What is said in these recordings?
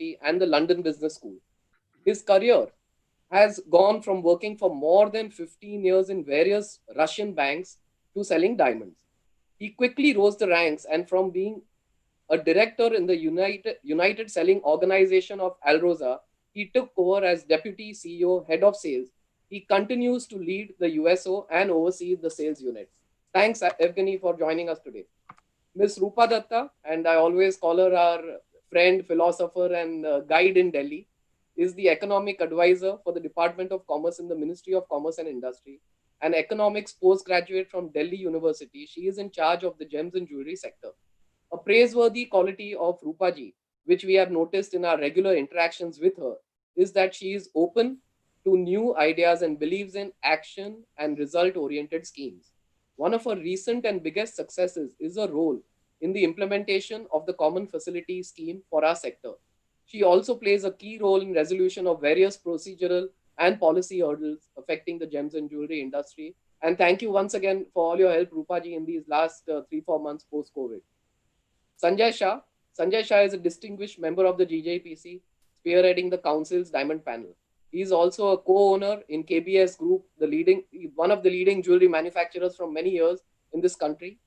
University and the London Business School. His career has gone from working for more than 15 years in various Russian banks to selling diamonds. He quickly rose the ranks, and from being a director in the United Selling Organization of Alrosa, he took over as Deputy CEO, Head of Sales. He continues to lead the USO and oversee the sales unit. Thanks, Evgeny, for joining us today. Ms. Rupa Datta, and I always call her our friend, philosopher, and guide in Delhi, is the economic advisor for the Department of Commerce in the Ministry of Commerce and Industry. An economics postgraduate from Delhi University, she is in charge of the gems and jewelry sector. A praiseworthy quality of Rupaji, which we have noticed in our regular interactions with her, is that she is open to new ideas and believes in action and result-oriented schemes. One of her recent and biggest successes is her role in the implementation of the Common Facility Scheme for our sector. She also plays a key role in resolution of various procedural and policy hurdles affecting the gems and jewelry industry. And thank you once again for all your help, Rupaji, in these last 3-4 months post-COVID. Sanjay Shah. Sanjay Shah is a distinguished member of the GJEPC, spearheading the Council's Diamond Panel. He is also a co-owner in KBS Group, one of the leading jewelry manufacturers from many years in this country.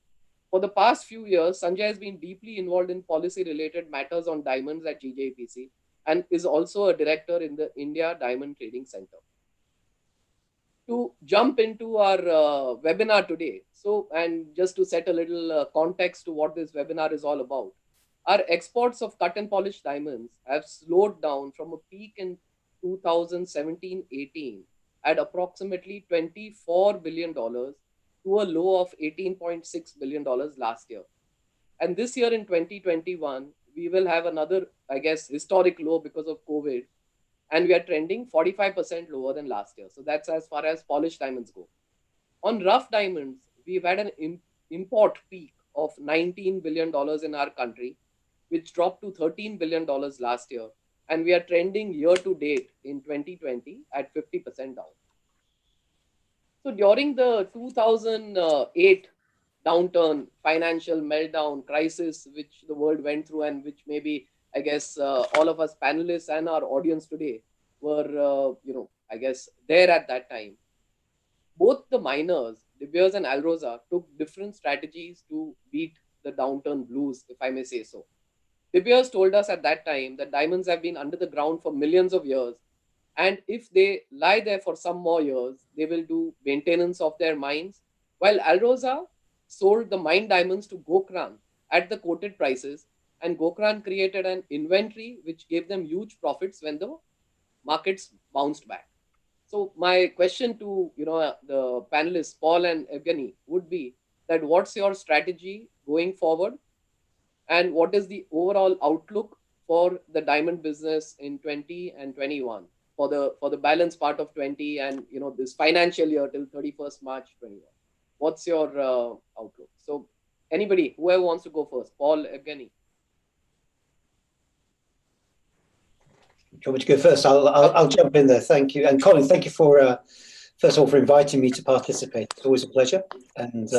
For the past few years, Sanjay has been deeply involved in policy-related matters on diamonds at GJEPC and is also a director in the India Diamond Trading Center. To jump into our webinar today, and just to set a little context to what this webinar is all about, our exports of cut and polished diamonds have slowed down from a peak in 2017-18 at approximately $24 billion to a low of $18.6 billion last year. And this year in 2021, we will have another, I guess, historic low because of COVID. And we are trending 45% lower than last year. So that's as far as polished diamonds go. On rough diamonds, we've had an import peak of $19 billion in our country, which dropped to $13 billion last year. And we are trending year to date in 2020 at 50% down. So during the 2008 downturn, financial meltdown, crisis, which the world went through and which maybe, I guess, all of us panelists and our audience today were, I guess, there at that time. Both the miners, De Beers and Alrosa, took different strategies to beat the downturn blues, if I may say so. De Beers told us at that time that diamonds have been under the ground for millions of years. And if they lie there for some more years, they will do maintenance of their mines. While Alrosa sold the mine diamonds to Gokran at the quoted prices, and Gokran created an inventory which gave them huge profits when the markets bounced back. So my question to the panelists, Paul and Evgeny, would be that what's your strategy going forward, and what is the overall outlook for the diamond business in 20 and 21 for the balance part of 20 and this financial year till 31st March 21? What's your outlook? So anybody, whoever wants to go first, Paul, Evgeny. Do you want me to go first? I'll jump in there. Thank you. And Colin, thank you for, first of all, for inviting me to participate. It's always a pleasure. And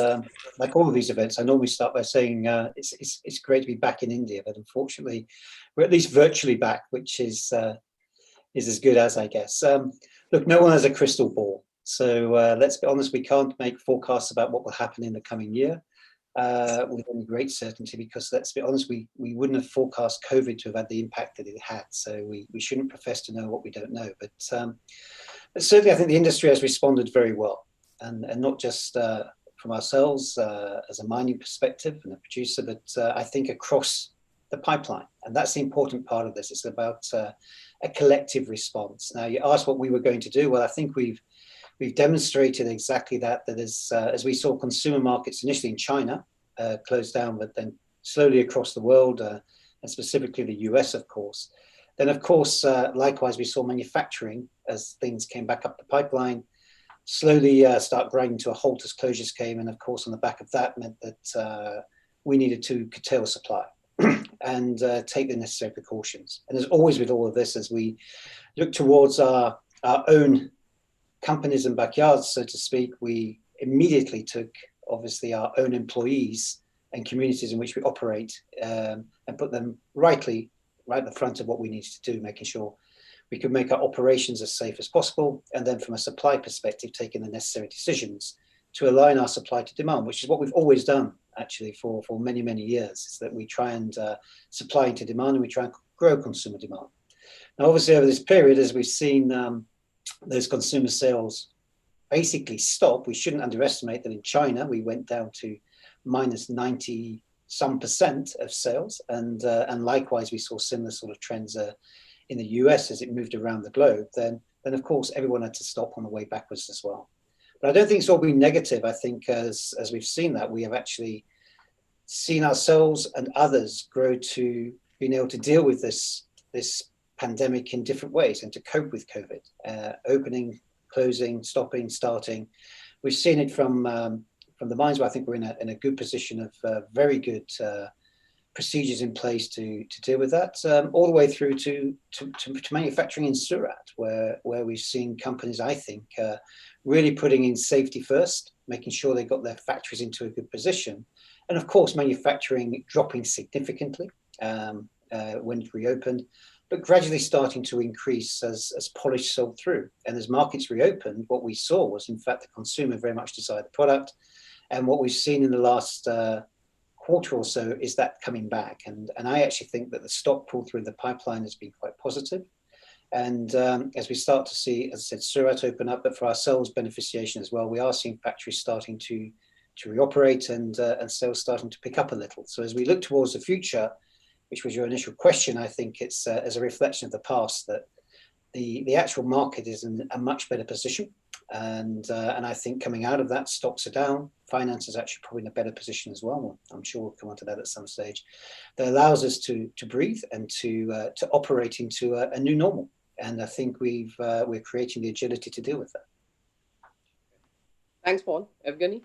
like all of these events, I normally start by saying it's great to be back in India, but unfortunately, we're at least virtually back, which is as good as, I guess. Look, no one has a crystal ball. So let's be honest, we can't make forecasts about what will happen in the coming year with any great certainty, because let's be honest, we wouldn't have forecast COVID to have had the impact that it had. So we shouldn't profess to know what we don't know. But certainly I think the industry has responded very well, and not just from ourselves as a mining perspective and a producer, but I think across the pipeline. And that's the important part of this. It's about a collective response. Now, you asked what we were going to do. Well, I think we've demonstrated exactly that as we saw consumer markets initially in China close down, but then slowly across the world, and specifically the US, of course. Then, of course, likewise, we saw manufacturing as things came back up the pipeline, slowly start grinding to a halt as closures came. And of course, on the back of that meant that we needed to curtail supply and take the necessary precautions. And as always with all of this, as we look towards our own companies and backyards, so to speak, we immediately took, obviously, our own employees and communities in which we operate and put them rightly right at the front of what we needed to do, making sure we could make our operations as safe as possible. And then from a supply perspective, taking the necessary decisions to align our supply to demand, which is what we've always done actually for many, many years, is that we try and supply into demand and we try and grow consumer demand. Now, obviously over this period, as we've seen those consumer sales basically stop, we shouldn't underestimate that in China, we went down to minus 90 some percent of sales. And likewise, we saw similar sort of trends in the US as it moved around the globe. Then of course, everyone had to stop on the way backwards as well. But I don't think it's all been negative. I think as we've seen that, we have actually seen ourselves and others grow to being able to deal with this pandemic in different ways and to cope with COVID, opening, closing, stopping, starting. We've seen it from the mines where I think we're in a good position of very good procedures in place to deal with that, all the way through to manufacturing in Surat, where we've seen companies, I think, really putting in safety first, making sure they got their factories into a good position. And of course, manufacturing dropping significantly when it reopened, but gradually starting to increase as polish sold through. And as markets reopened, what we saw was, in fact, the consumer very much desired the product. And what we've seen in the last quarter or so is that coming back. And I actually think that the stock pull through the pipeline has been quite positive. And as we start to see, as I said, Surat open up, but for ourselves, beneficiation as well, we are seeing factories starting to reoperate and sales starting to pick up a little. So as we look towards the future, which was your initial question, I think it's as a reflection of the past that the actual market is in a much better position. And I think coming out of that, stocks are down. Finance is actually probably in a better position as well. I'm sure we'll come on to that at some stage. That allows us to breathe and to operate into a new normal. And I think we're creating the agility to deal with that. Thanks, Paul. Evgeny?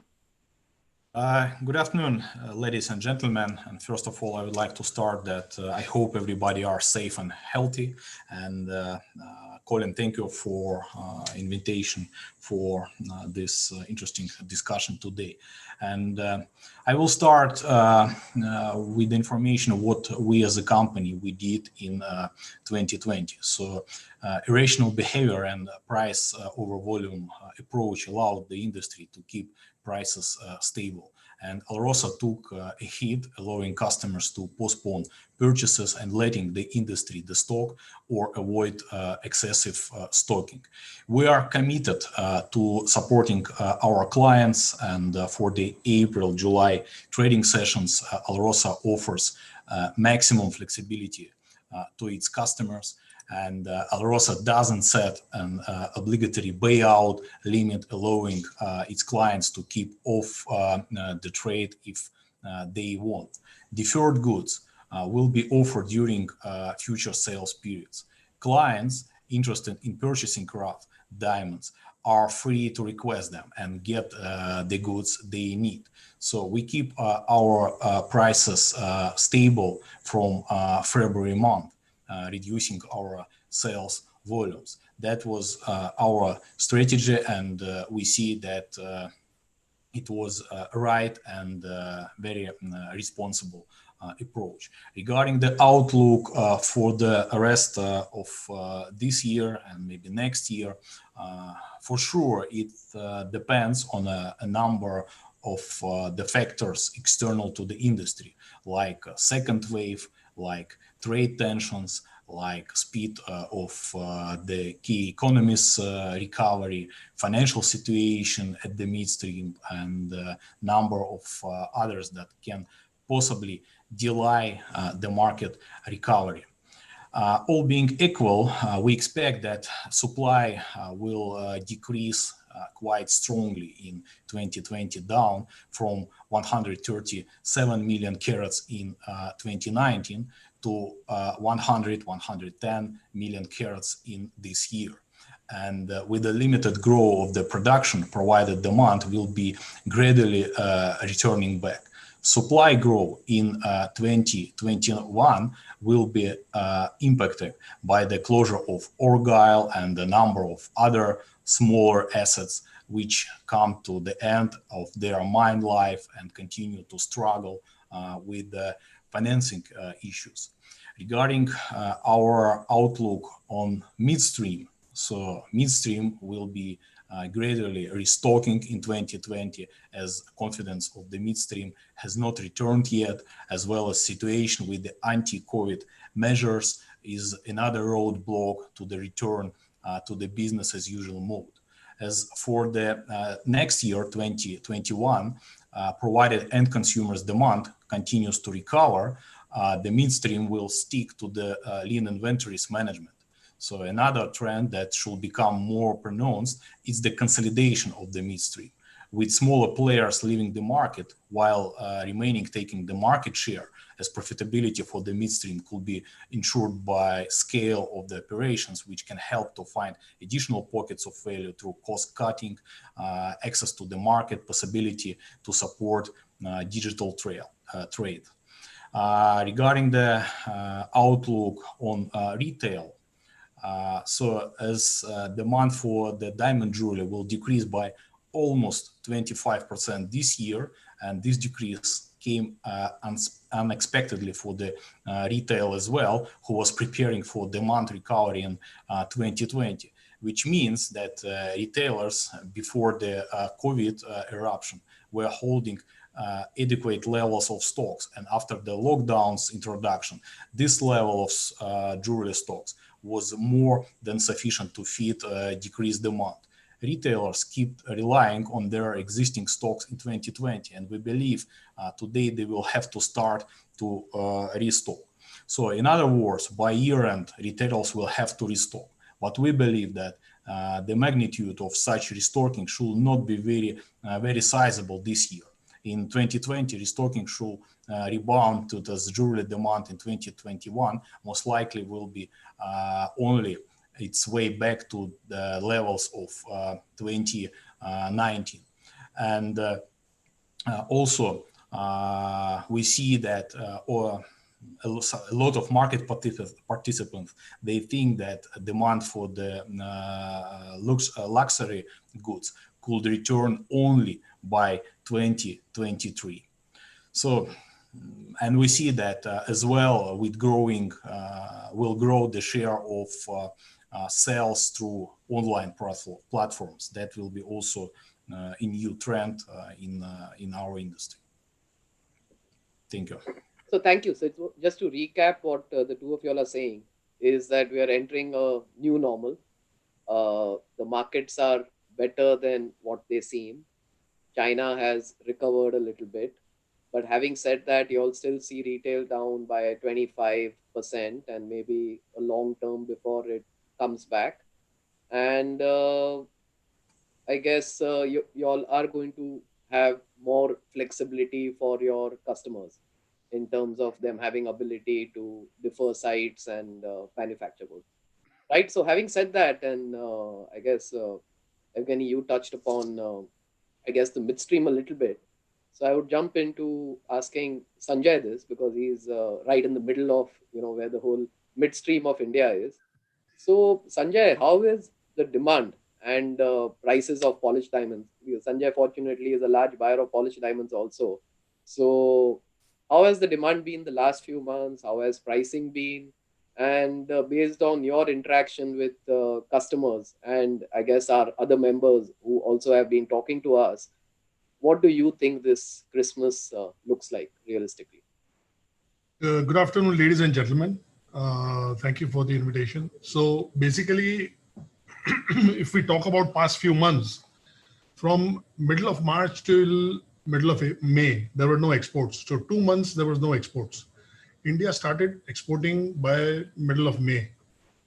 Good afternoon, ladies and gentlemen. And first of all, I would like to start that I hope everybody are safe and healthy. And Colin, thank you for invitation for this interesting discussion today. And I will start with information of what we as a company, we did in 2020. So irrational behavior and price over volume approach allowed the industry to keep prices stable. And Alrosa took a hit, allowing customers to postpone purchases and letting the industry destock or avoid excessive stocking. We are committed to supporting our clients, and for the April-July trading sessions, Alrosa offers maximum flexibility to its customers. And Alrosa doesn't set an obligatory buyout limit, allowing its clients to keep off the trade if they want. Deferred goods will be offered during future sales periods. Clients interested in purchasing rough diamonds are free to request them and get the goods they need. So we keep our prices stable from February month, reducing our sales volumes. That was our strategy, and we see that it was right and very responsible approach. Regarding the outlook for the rest of this year and maybe next year, for sure it depends on a number of the factors external to the industry, like second wave, like trade tensions, like speed of the key economies recovery, financial situation at the midstream, and number of others that can possibly delay the market recovery. All being equal, we expect that supply will decrease quite strongly in 2020, down from 137 million carats in 2019 to 110 million carats in this year. And with the limited growth of the production, provided demand will be gradually returning back. Supply growth in 2021 will be impacted by the closure of Argyle and a number of other smaller assets which come to the end of their mine life and continue to struggle with the financing issues. Regarding our outlook on midstream, so midstream will be gradually restocking in 2020 as confidence of the midstream has not returned yet, as well as situation with the anti-COVID measures is another roadblock to the return to the business as usual mode. As for the next year, 2021, provided end consumers demand continues to recover, the midstream will stick to the lean inventories management. So another trend that should become more pronounced is the consolidation of the midstream, with smaller players leaving the market while remaining taking the market share, as profitability for the midstream could be ensured by scale of the operations, which can help to find additional pockets of value through cost cutting, access to the market, possibility to support digital trade. Regarding the outlook on retail, so as demand for the diamond jewelry will decrease by almost 25% this year, and this decrease came unexpectedly for the retail as well, who was preparing for demand recovery in 2020, which means that retailers before the COVID eruption were holding adequate levels of stocks, and after the lockdowns introduction, this level of jewelry stocks was more than sufficient to feed decreased demand. Retailers keep relying on their existing stocks in 2020, and we believe today they will have to start to restock. So in other words, by year end, retailers will have to restock. But we believe that the magnitude of such restocking should not be very sizable this year. In 2020, restocking should rebound to the jewelry demand in 2021, most likely will be only its way back to the levels of 2019. And also, we see that a lot of market participants, they think that demand for the luxury goods could return only by 2023. So, and we see that as well with growing, will grow the share of sales through online platforms. That will be also a new trend in our industry. Thank you. So thank you. So just to recap what the two of you all are saying is that we are entering a new normal. The markets are better than what they seem. China has recovered a little bit. But having said that, you all still see retail down by 25% and maybe a long term before it comes back. And I guess you all are going to have more flexibility for your customers in terms of them having ability to defer sites and manufacture goods. Right. So having said that, and I guess, Evgeny, you touched upon, I guess, the midstream a little bit. So I would jump into asking Sanjay this because he's right in the middle of, where the whole midstream of India is. So Sanjay, how is the demand and prices of polished diamonds? Because Sanjay, fortunately, is a large buyer of polished diamonds also. So how has the demand been the last few months? How has pricing been? And based on your interaction with customers and I guess our other members who also have been talking to us, what do you think this Christmas looks like realistically? Good afternoon, ladies and gentlemen. Thank you for the invitation. So basically, if we talk about past few months, from middle of March till middle of May, there were no exports. So 2 months, there was no exports. India started exporting by middle of May.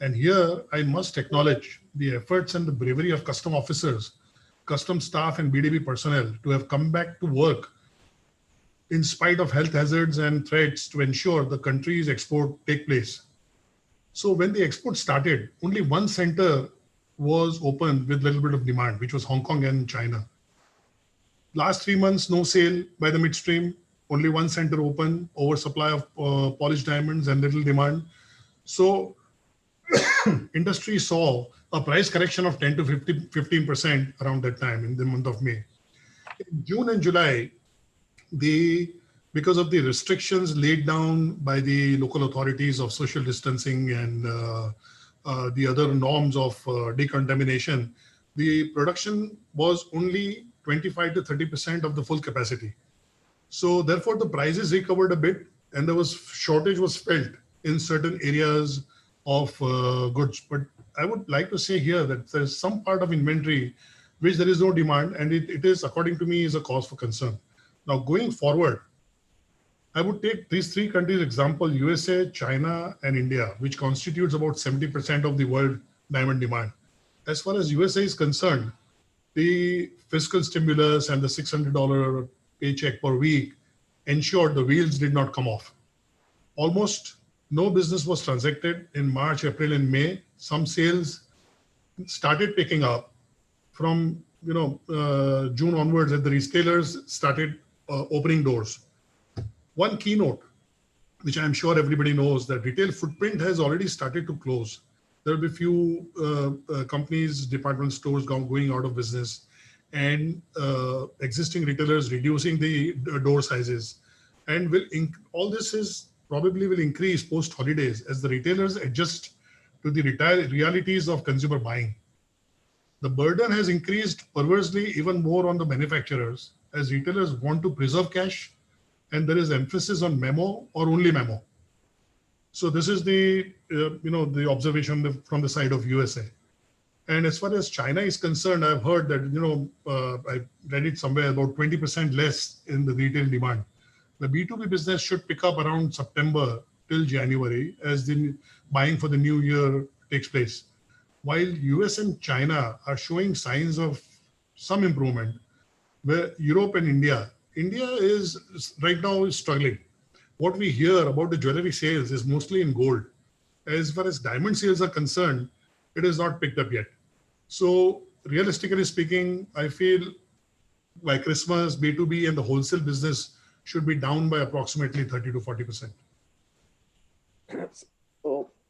And here I must acknowledge the efforts and the bravery of custom officers, custom staff and BDB personnel to have come back to work in spite of health hazards and threats to ensure the country's export take place. So when the export started, only one center was open with a little bit of demand, which was Hong Kong and China. Last 3 months, no sale by the midstream, only one center open, oversupply of polished diamonds and little demand. So industry saw a price correction of 10 to 15% around that time in the month of May. In June and July, the because of the restrictions laid down by the local authorities of social distancing and the other norms of decontamination, the production was only 25 to 30% of the full capacity. So therefore, the prices recovered a bit, and there was shortage was felt in certain areas of goods. But I would like to say here that there's some part of inventory which there is no demand, and it is, according to me, is a cause for concern. Now, going forward, I would take these three countries example: USA, China, and India, which constitutes about 70% of the world diamond demand. As far as USA is concerned, the fiscal stimulus and the $600 paycheck per week ensured the wheels did not come off. Almost no business was transacted in March, April, and May. Some sales started picking up from June onwards, as the retailers started opening doors. One keynote, which I'm sure everybody knows, that retail footprint has already started to close. There will be few companies, department stores going out of business, and existing retailers reducing the door sizes. And all this is probably will increase post holidays as the retailers adjust to the realities of consumer buying. The burden has increased perversely even more on the manufacturers, as retailers want to preserve cash, and there is emphasis on memo or only memo. So this is the the observation from the side of USA. And as far as China is concerned, I've heard that I read it somewhere about 20% less in the retail demand. The B2B business should pick up around September till January as the buying for the new year takes place. While US and China are showing signs of some improvement, where Europe and India is right now is struggling. What we hear about the jewelry sales is mostly in gold. As far as diamond sales are concerned, it is not picked up yet. So realistically speaking, I feel by Christmas, B2B and the wholesale business should be down by approximately 30 to 40%.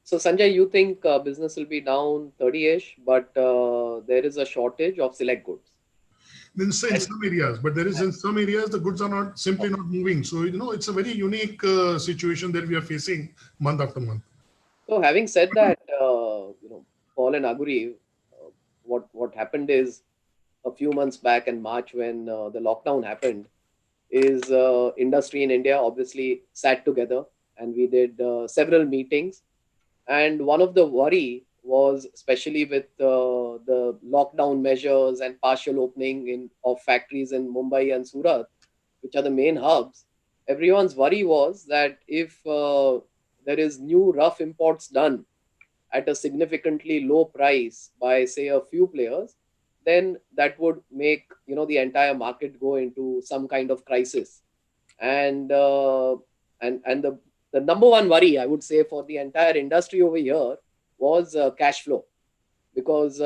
So Sanjay, you think business will be down 30-ish, but there is a shortage of select goods. In some areas, but there is in some areas the goods are not simply not moving. So it's a very unique situation that we are facing month after month. So having said that, Paul and Aguri, what happened is a few months back in March when the lockdown happened, is industry in India obviously sat together and we did several meetings. And one of the worry was, especially with the lockdown measures and partial opening of factories in Mumbai and Surat, which are the main hubs, everyone's worry was that if there is new rough imports done at a significantly low price by, say, a few players, then that would make the entire market go into some kind of crisis. And the number one worry, I would say, for the entire industry over here was cash flow, because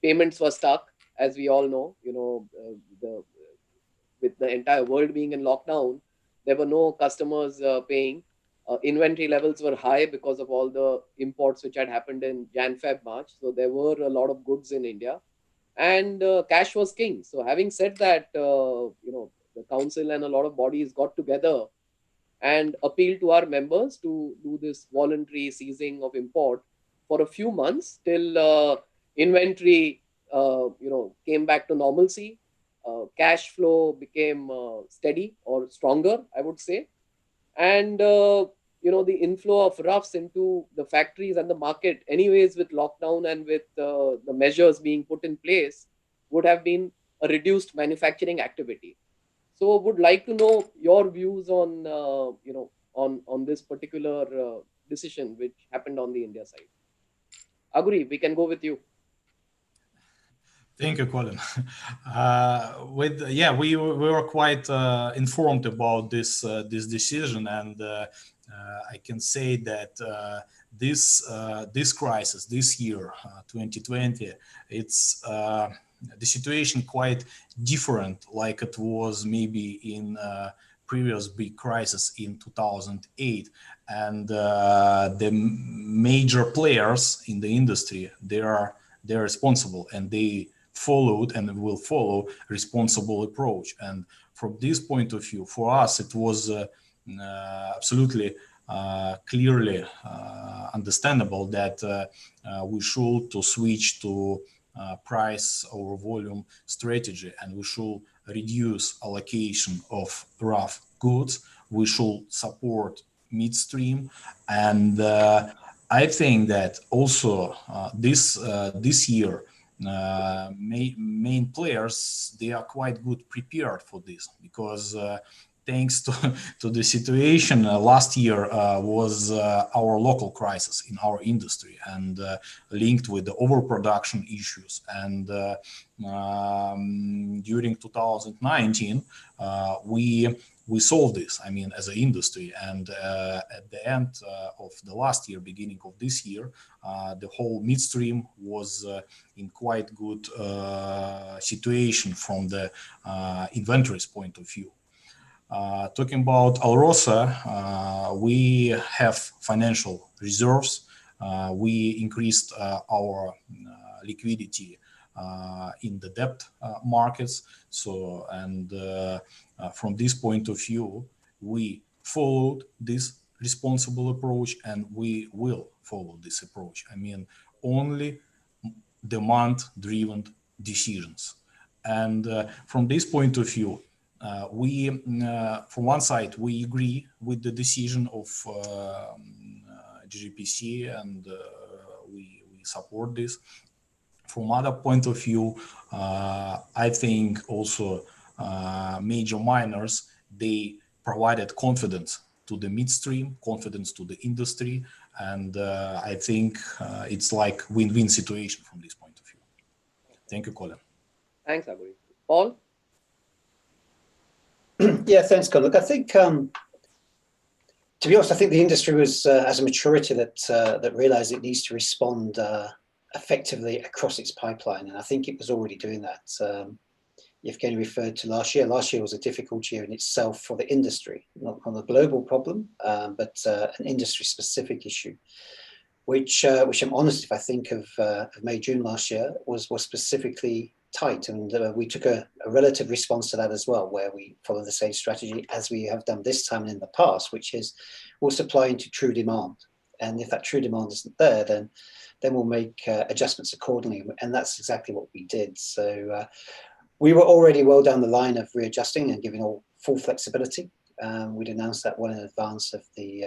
payments were stuck, as we all know. With the entire world being in lockdown, there were no customers paying. Inventory levels were high because of all the imports which had happened in Jan, Feb, March. So there were a lot of goods in India, and cash was king. So having said that, the council and a lot of bodies got together and appealed to our members to do this voluntary ceasing of import for a few months till inventory, came back to normalcy. Cash flow became steady or stronger, I would say. And, the inflow of roughs into the factories and the market, anyways, with lockdown and with the measures being put in place, would have been a reduced manufacturing activity. So would like to know your views on, on this particular decision which happened on the India side. Aguri, we can go with you. Thank you, Colin. We were quite informed about this decision, and I can say that this crisis this year, 2020, it's the situation quite different, like it was maybe in previous big crisis in 2008, and the major players in the industry, they're responsible, and they followed and will follow responsible approach. And from this point of view, for us, it was absolutely clearly understandable that we should to switch to price over volume strategy, and we should reduce allocation of rough goods. We should support midstream, and I think that also this year main players, they are quite good prepared for this, because thanks to the situation last year was our local crisis in our industry, and linked with the overproduction issues. And during 2019 we solved this, I mean, as an industry. And at the end of the last year, beginning of this year, the whole midstream was in quite good situation from the inventories point of view. Talking about Alrosa, we have financial reserves. We increased our liquidity in the debt markets. So, and from this point of view, we followed this responsible approach, and we will follow this approach. I mean, only demand-driven decisions. And from this point of view, we, from one side, we agree with the decision of GJEPC, and we support this. From other point of view, I think also major miners, they provided confidence to the midstream, confidence to the industry, and I think it's like win-win situation from this point of view. Thank you, Colin. Thanks, Aburi. Paul? Yeah, thanks, Colin. Look, I think, to be honest, I think the industry was as a maturity that realized it needs to respond effectively across its pipeline, and I think it was already doing that. Evgeny referred to last year. Last year was a difficult year in itself for the industry, not on a global problem, but an industry-specific issue, which I'm honest, if I think of May, June last year, was specifically tight, and we took a relative response to that as well, where we follow the same strategy as we have done this time and in the past, which is we'll supply into true demand, and if that true demand isn't there, then we'll make adjustments accordingly, and that's exactly what we did. So we were already well down the line of readjusting and giving all full flexibility. We'd announced that well in advance of the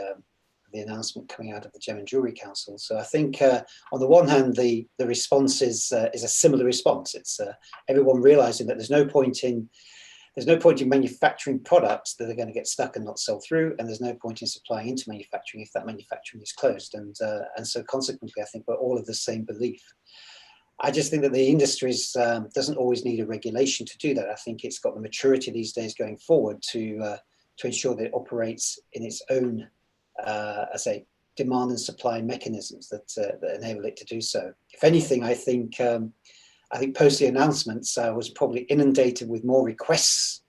announcement coming out of the Gem and Jewelry Council. So I think on the one hand, the response is a similar response. It's everyone realizing that there's no point in manufacturing products that are going to get stuck and not sell through, and there's no point in supplying into manufacturing if that manufacturing is closed. And so consequently, I think we're all of the same belief. I just think that the industry doesn't always need a regulation to do that. I think it's got the maturity these days going forward to ensure that it operates in its own, I say, demand and supply mechanisms that enable it to do so. If anything, I think post the announcements, I was probably inundated with more requests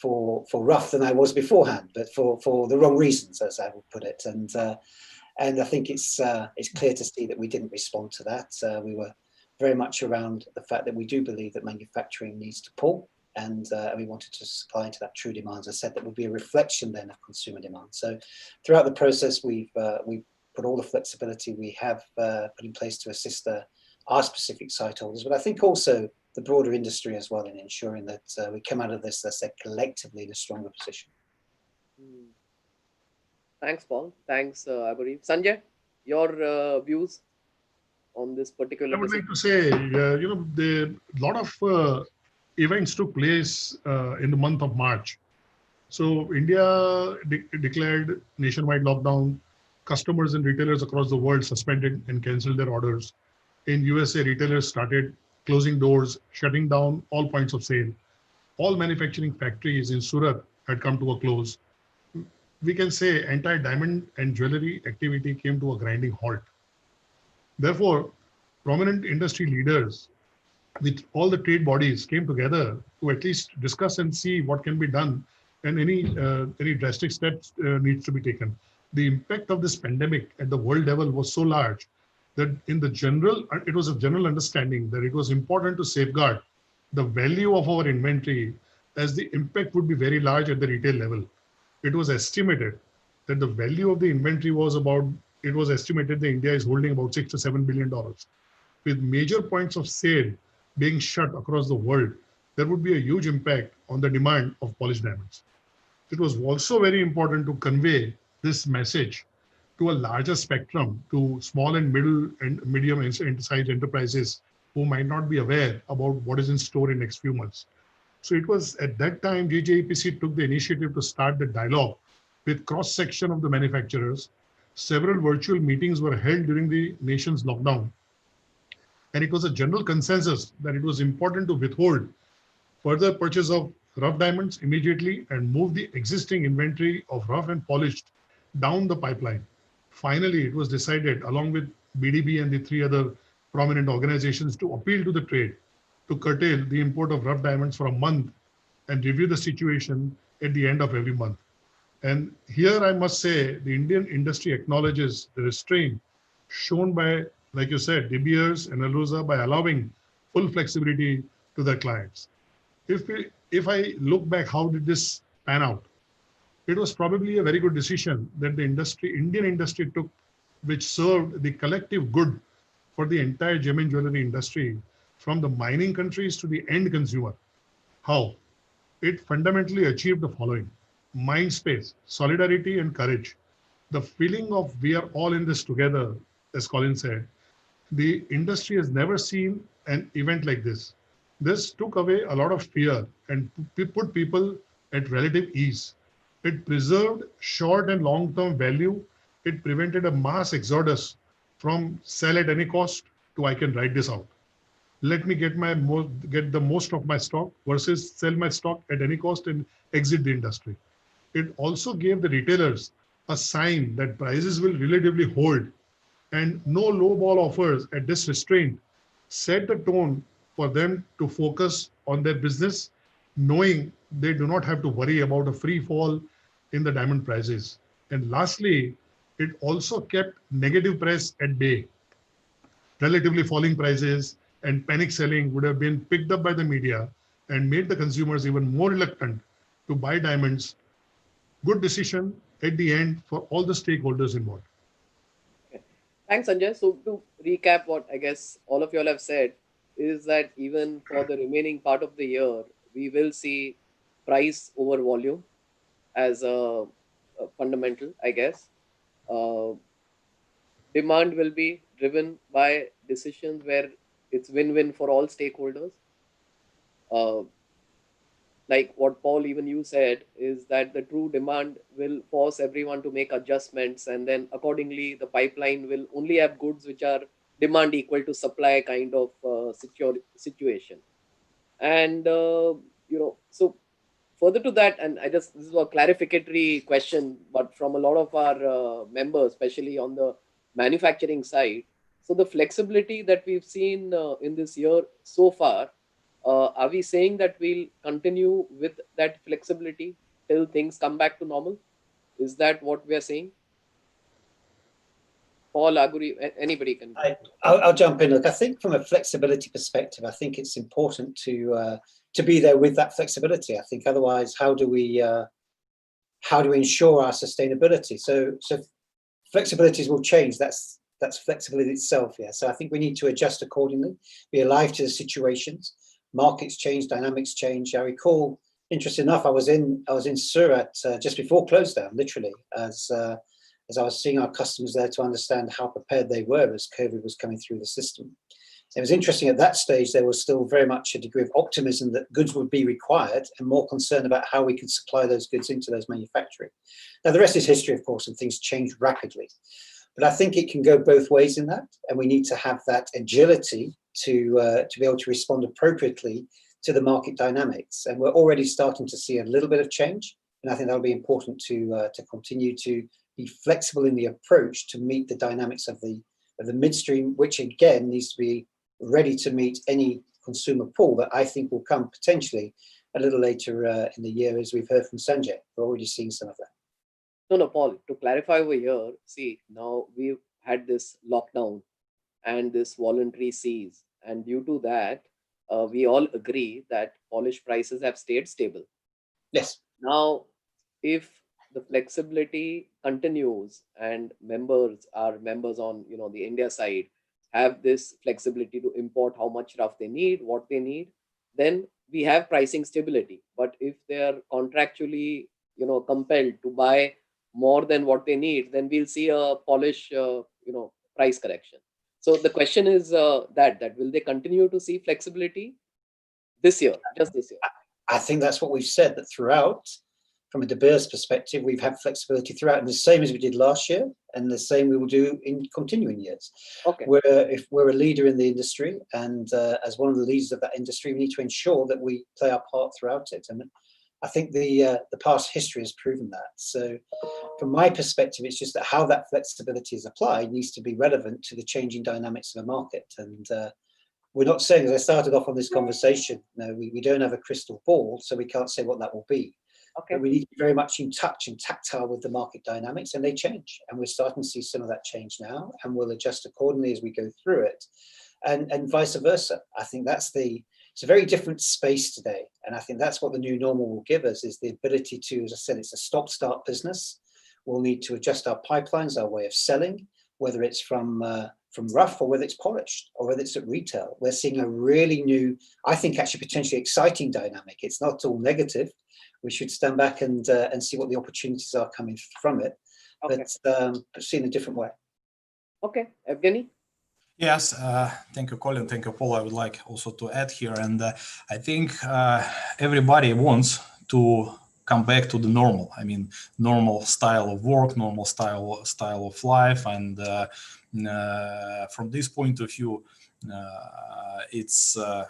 for rough than I was beforehand, but for the wrong reasons, as I would put it. And I think it's clear to see that we didn't respond to that. We were very much around the fact that we do believe that manufacturing needs to pull, and we wanted to supply into that true demand. As I said, that would be a reflection then of consumer demand. So throughout the process, we've put all the flexibility we have put in place to assist our specific site holders, but I think also the broader industry as well, in ensuring that we come out of this, as I said, collectively in a stronger position. Thanks, Paul. Thanks, Aburi. Sanjay, your views on this particular? I would like to say, a lot of events took place in the month of March. So India declared nationwide lockdown. Customers and retailers across the world suspended and canceled their orders. In USA, retailers started closing doors, shutting down all points of sale. All manufacturing factories in Surat had come to a close. We can say entire diamond and jewelry activity came to a grinding halt. Therefore, prominent industry leaders with all the trade bodies came together to at least discuss and see what can be done, and any drastic steps needs to be taken. The impact of this pandemic at the world level was so large that in the general, it was a general understanding that it was important to safeguard the value of our inventory, as the impact would be very large at the retail level. It was estimated that the value of the inventory was about, it was estimated that India is holding about $6 to $7 billion. With major points of sale being shut across the world, there would be a huge impact on the demand of polished diamonds. It was also very important to convey this message to a larger spectrum, to small and middle and medium-sized enterprises who might not be aware about what is in store in next few months. So it was at that time GJEPC took the initiative to start the dialogue with cross-section of the manufacturers. Several virtual meetings were held during the nation's lockdown. And it was a general consensus that it was important to withhold further purchase of rough diamonds immediately and move the existing inventory of rough and polished down the pipeline. Finally, it was decided, along with BDB and the three other prominent organizations, to appeal to the trade to curtail the import of rough diamonds for a month and review the situation at the end of every month. And here I must say, the Indian industry acknowledges the restraint shown by, like you said, De Beers and Alrosa by allowing full flexibility to their clients. If I look back, how did this pan out? It was probably a very good decision that the Indian industry took, which served the collective good for the entire gem and jewelry industry, from the mining countries to the end consumer. How? It fundamentally achieved the following: mind space, solidarity, and courage. The feeling of we are all in this together, as Colin said. The industry has never seen an event like this. This took away a lot of fear and put people at relative ease. It preserved short and long-term value. It prevented a mass exodus from sell at any cost to I can write this out. Let me get the most of my stock versus sell my stock at any cost and exit the industry. It also gave the retailers a sign that prices will relatively hold, and no lowball offers at this restraint set the tone for them to focus on their business, knowing they do not have to worry about a free fall in the diamond prices. And lastly, it also kept negative press at bay. Relatively falling prices and panic selling would have been picked up by the media and made the consumers even more reluctant to buy diamonds. Good decision at the end for all the stakeholders involved. Okay. Thanks, Sanjay. So to recap what I guess all of you all have said is that even for the remaining part of the year, we will see price over volume as a fundamental, I guess. Demand will be driven by decisions where it's win-win for all stakeholders. Like what Paul, even you said, is that the true demand will force everyone to make adjustments, and then accordingly the pipeline will only have goods which are demand equal to supply kind of situation. And so further to that, and this is a clarificatory question, but from a lot of our members, especially on the manufacturing side. So the flexibility that we've seen in this year so far, are we saying that we'll continue with that flexibility till things come back to normal? Is that what we are saying? Paul, Aguri, anybody can. I'll jump in. Look, I think from a flexibility perspective, I think it's important to be there with that flexibility. I think otherwise, how do we ensure our sustainability? So flexibilities will change. That's flexibility itself. Yeah. So I think we need to adjust accordingly, be alive to the situations. Markets change, dynamics change. I recall, interesting enough, I was in Surat just before close down, literally, as I was seeing our customers there to understand how prepared they were as COVID was coming through the system. It was interesting at that stage, there was still very much a degree of optimism that goods would be required and more concern about how we could supply those goods into those manufacturing. Now, the rest is history, of course, and things change rapidly. But I think it can go both ways in that, and we need to have that agility to be able to respond appropriately to the market dynamics. And we're already starting to see a little bit of change, and I think that'll be important to continue to be flexible in the approach to meet the dynamics of the midstream, which again needs to be ready to meet any consumer pull that I think will come potentially a little later in the year, as we've heard from Sanjay. We're already seeing some of that. No, Paul, to clarify over here, see, now we've had this lockdown and this voluntary cease. And due to that, we all agree that polished prices have stayed stable. Yes. Now, if the flexibility continues and members on the India side have this flexibility to import how much rough they need, what they need, then we have pricing stability. But if they are contractually compelled to buy more than what they need, then we'll see a polish price correction. So the question is that will they continue to see flexibility this year, just this year? I think that's what we've said, that throughout, from a De Beers perspective, we've had flexibility throughout, and the same as we did last year, and the same we will do in continuing years. Okay. If we're a leader in the industry, and as one of the leaders of that industry, we need to ensure that we play our part throughout it. And I think the past history has proven that. So from my perspective, it's just that how that flexibility is applied needs to be relevant to the changing dynamics of the market. And we're not saying, as I started off on this conversation, we don't have a crystal ball, so we can't say what that will be. Okay. But we need to be very much in touch and tactile with the market dynamics, and they change. And we're starting to see some of that change now, and we'll adjust accordingly as we go through it. And vice versa. I think it's a very different space today. And I think that's what the new normal will give us, is the ability to, as I said, it's a stop-start business. We'll need to adjust our pipelines, our way of selling, whether it's from rough or whether it's polished or whether it's at retail. We're seeing a really new, I think actually potentially exciting dynamic. It's not all negative. We should stand back and see what the opportunities are coming from it, Okay. but seen a different way. Okay, Evgeny? Yes, thank you, Colin. Thank you, Paul. I would like also to add here, and I think everybody wants to come back to the normal. I mean, normal style of work, normal style of life, and from this point of view, it's a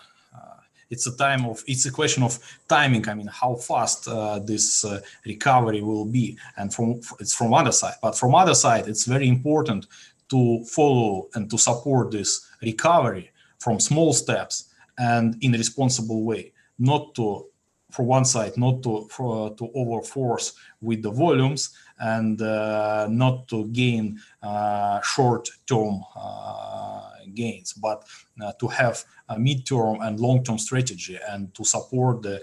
question of timing. I mean, how fast this recovery will be, and it's from other side. But from other side, it's very important to follow and to support this recovery from small steps and in a responsible way, not to, for one side, not to overforce with the volumes and not to gain short-term gains, but to have a mid-term and long-term strategy and to support the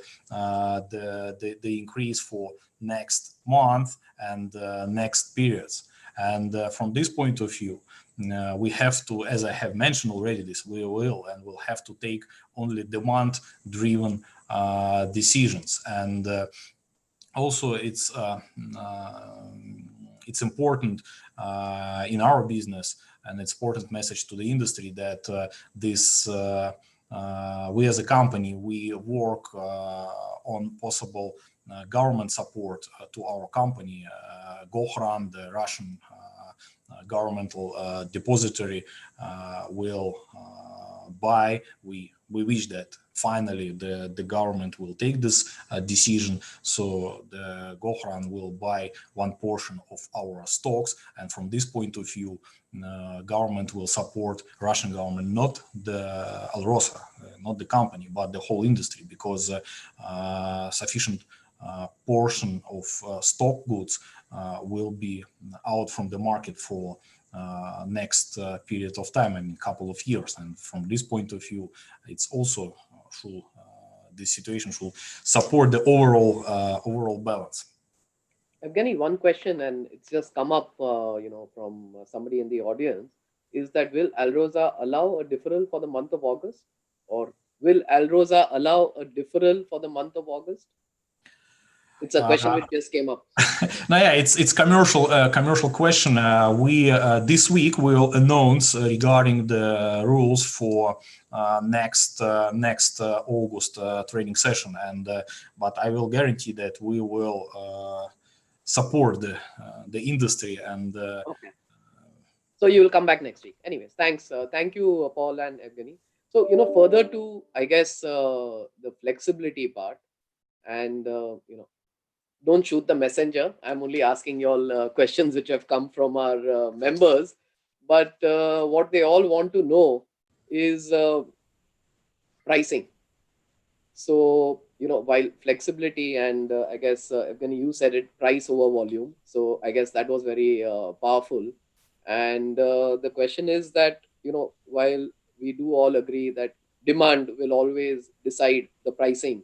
increase for next month and next periods. And from this point of view, we have to, as I have mentioned already, we'll have to take only demand-driven decisions. And also, it's important in our business, and it's important message to the industry that we as a company, we work on possible government support to our company. Gohran, the Russian governmental depository, will buy. We wish that finally the government will take this decision, so the Gohran will buy one portion of our stocks, and from this point of view, government will support Russian government, not the Alrosa, not the company, but the whole industry, because sufficient portion of stock goods will be out from the market for next period of time, I mean, couple of years. And from this point of view, it's also this situation should support the overall balance. Evgeny, one question, and it's just come up, from somebody in the audience, is that will Alrosa allow a deferral for the month of August, or will Alrosa allow a deferral for the month of August? It's a question which just came up. No, yeah, it's commercial question. We this week will announce regarding the rules for next August trading session, and but I will guarantee that we will support the industry and. Okay. So you will come back next week. Anyways, thanks. Thank you, Paul and Evgeny. So further to, I guess, the flexibility part, and don't shoot the messenger. I'm only asking you all questions which have come from our members. But what they all want to know is pricing. So, while flexibility and I guess, Evgeny, you said it, price over volume. So I guess that was very powerful. And the question is that while we do all agree that demand will always decide the pricing,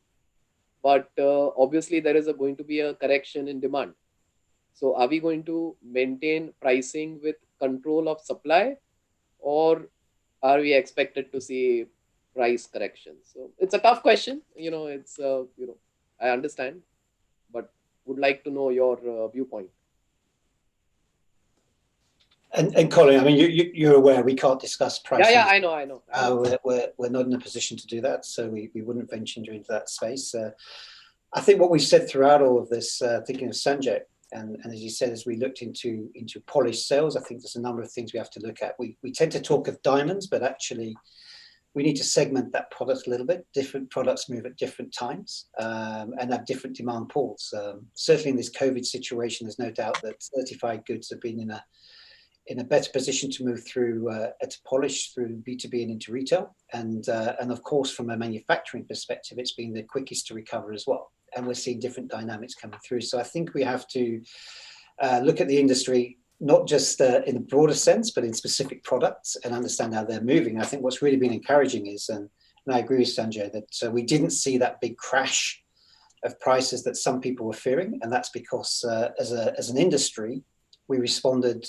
but obviously there is going to be a correction in demand. So are we going to maintain pricing with control of supply, or are we expected to see price corrections? So it's a tough question. I understand, but would like to know your viewpoint. And Colin, I mean, you're aware we can't discuss prices. Yeah, I know. We're not in a position to do that, so we wouldn't venture into that space. I think what we've said throughout all of this, thinking of Sanjay, and as you said, as we looked into polished sales, I think there's a number of things we have to look at. We tend to talk of diamonds, but actually we need to segment that product a little bit. Different products move at different times and have different demand pools. Certainly in this COVID situation, there's no doubt that certified goods have been in a better position to move through to polish through B2B and into retail. And of course, from a manufacturing perspective, it's been the quickest to recover as well. And we're seeing different dynamics coming through. So I think we have to look at the industry, not just in a broader sense, but in specific products and understand how they're moving. I think what's really been encouraging is, and I agree with Sanjay, that we didn't see that big crash of prices that some people were fearing. And that's because as an industry, we responded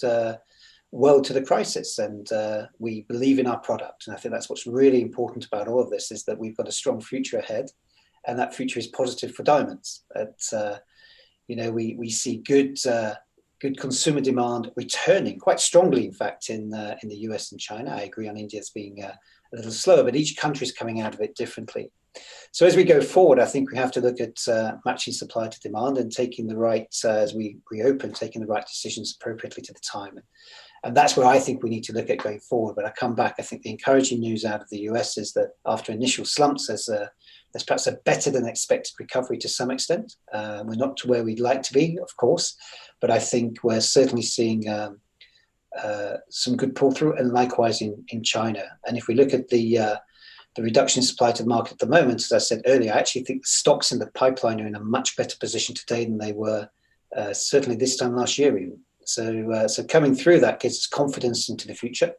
well to the crisis, and we believe in our product. And I think that's what's really important about all of this, is that we've got a strong future ahead, and that future is positive for diamonds. That we see good consumer demand returning quite strongly, in fact, in the US and China. I agree on India as being a little slower, but each country is coming out of it differently. So as we go forward, I think we have to look at matching supply to demand and taking the right, as we reopen, taking the right decisions appropriately to the time. And that's where I think we need to look at going forward. But I come back, I think the encouraging news out of the US is that after initial slumps, there's perhaps a better than expected recovery to some extent. We're not to where we'd like to be, of course, but I think we're certainly seeing some good pull through, and likewise in China. And if we look at the reduction in supply to the market at the moment, as I said earlier, I actually think the stocks in the pipeline are in a much better position today than they were certainly this time last year even. So coming through that gives us confidence into the future.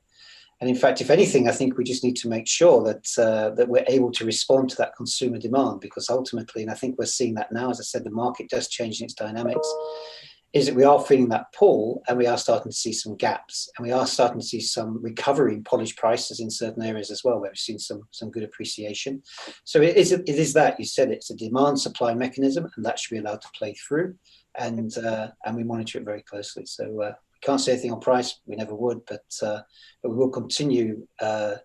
And in fact, if anything, I think we just need to make sure that we're able to respond to that consumer demand, because ultimately, and I think we're seeing that now, as I said, the market does change in its dynamics, is that we are feeling that pull, and we are starting to see some gaps, and we are starting to see some recovery in polished prices in certain areas as well, where we've seen some good appreciation. So it is that, you said, it's a demand supply mechanism, and that should be allowed to play through, and we monitor it very closely. So we can't say anything on price, we never would, but we will continue to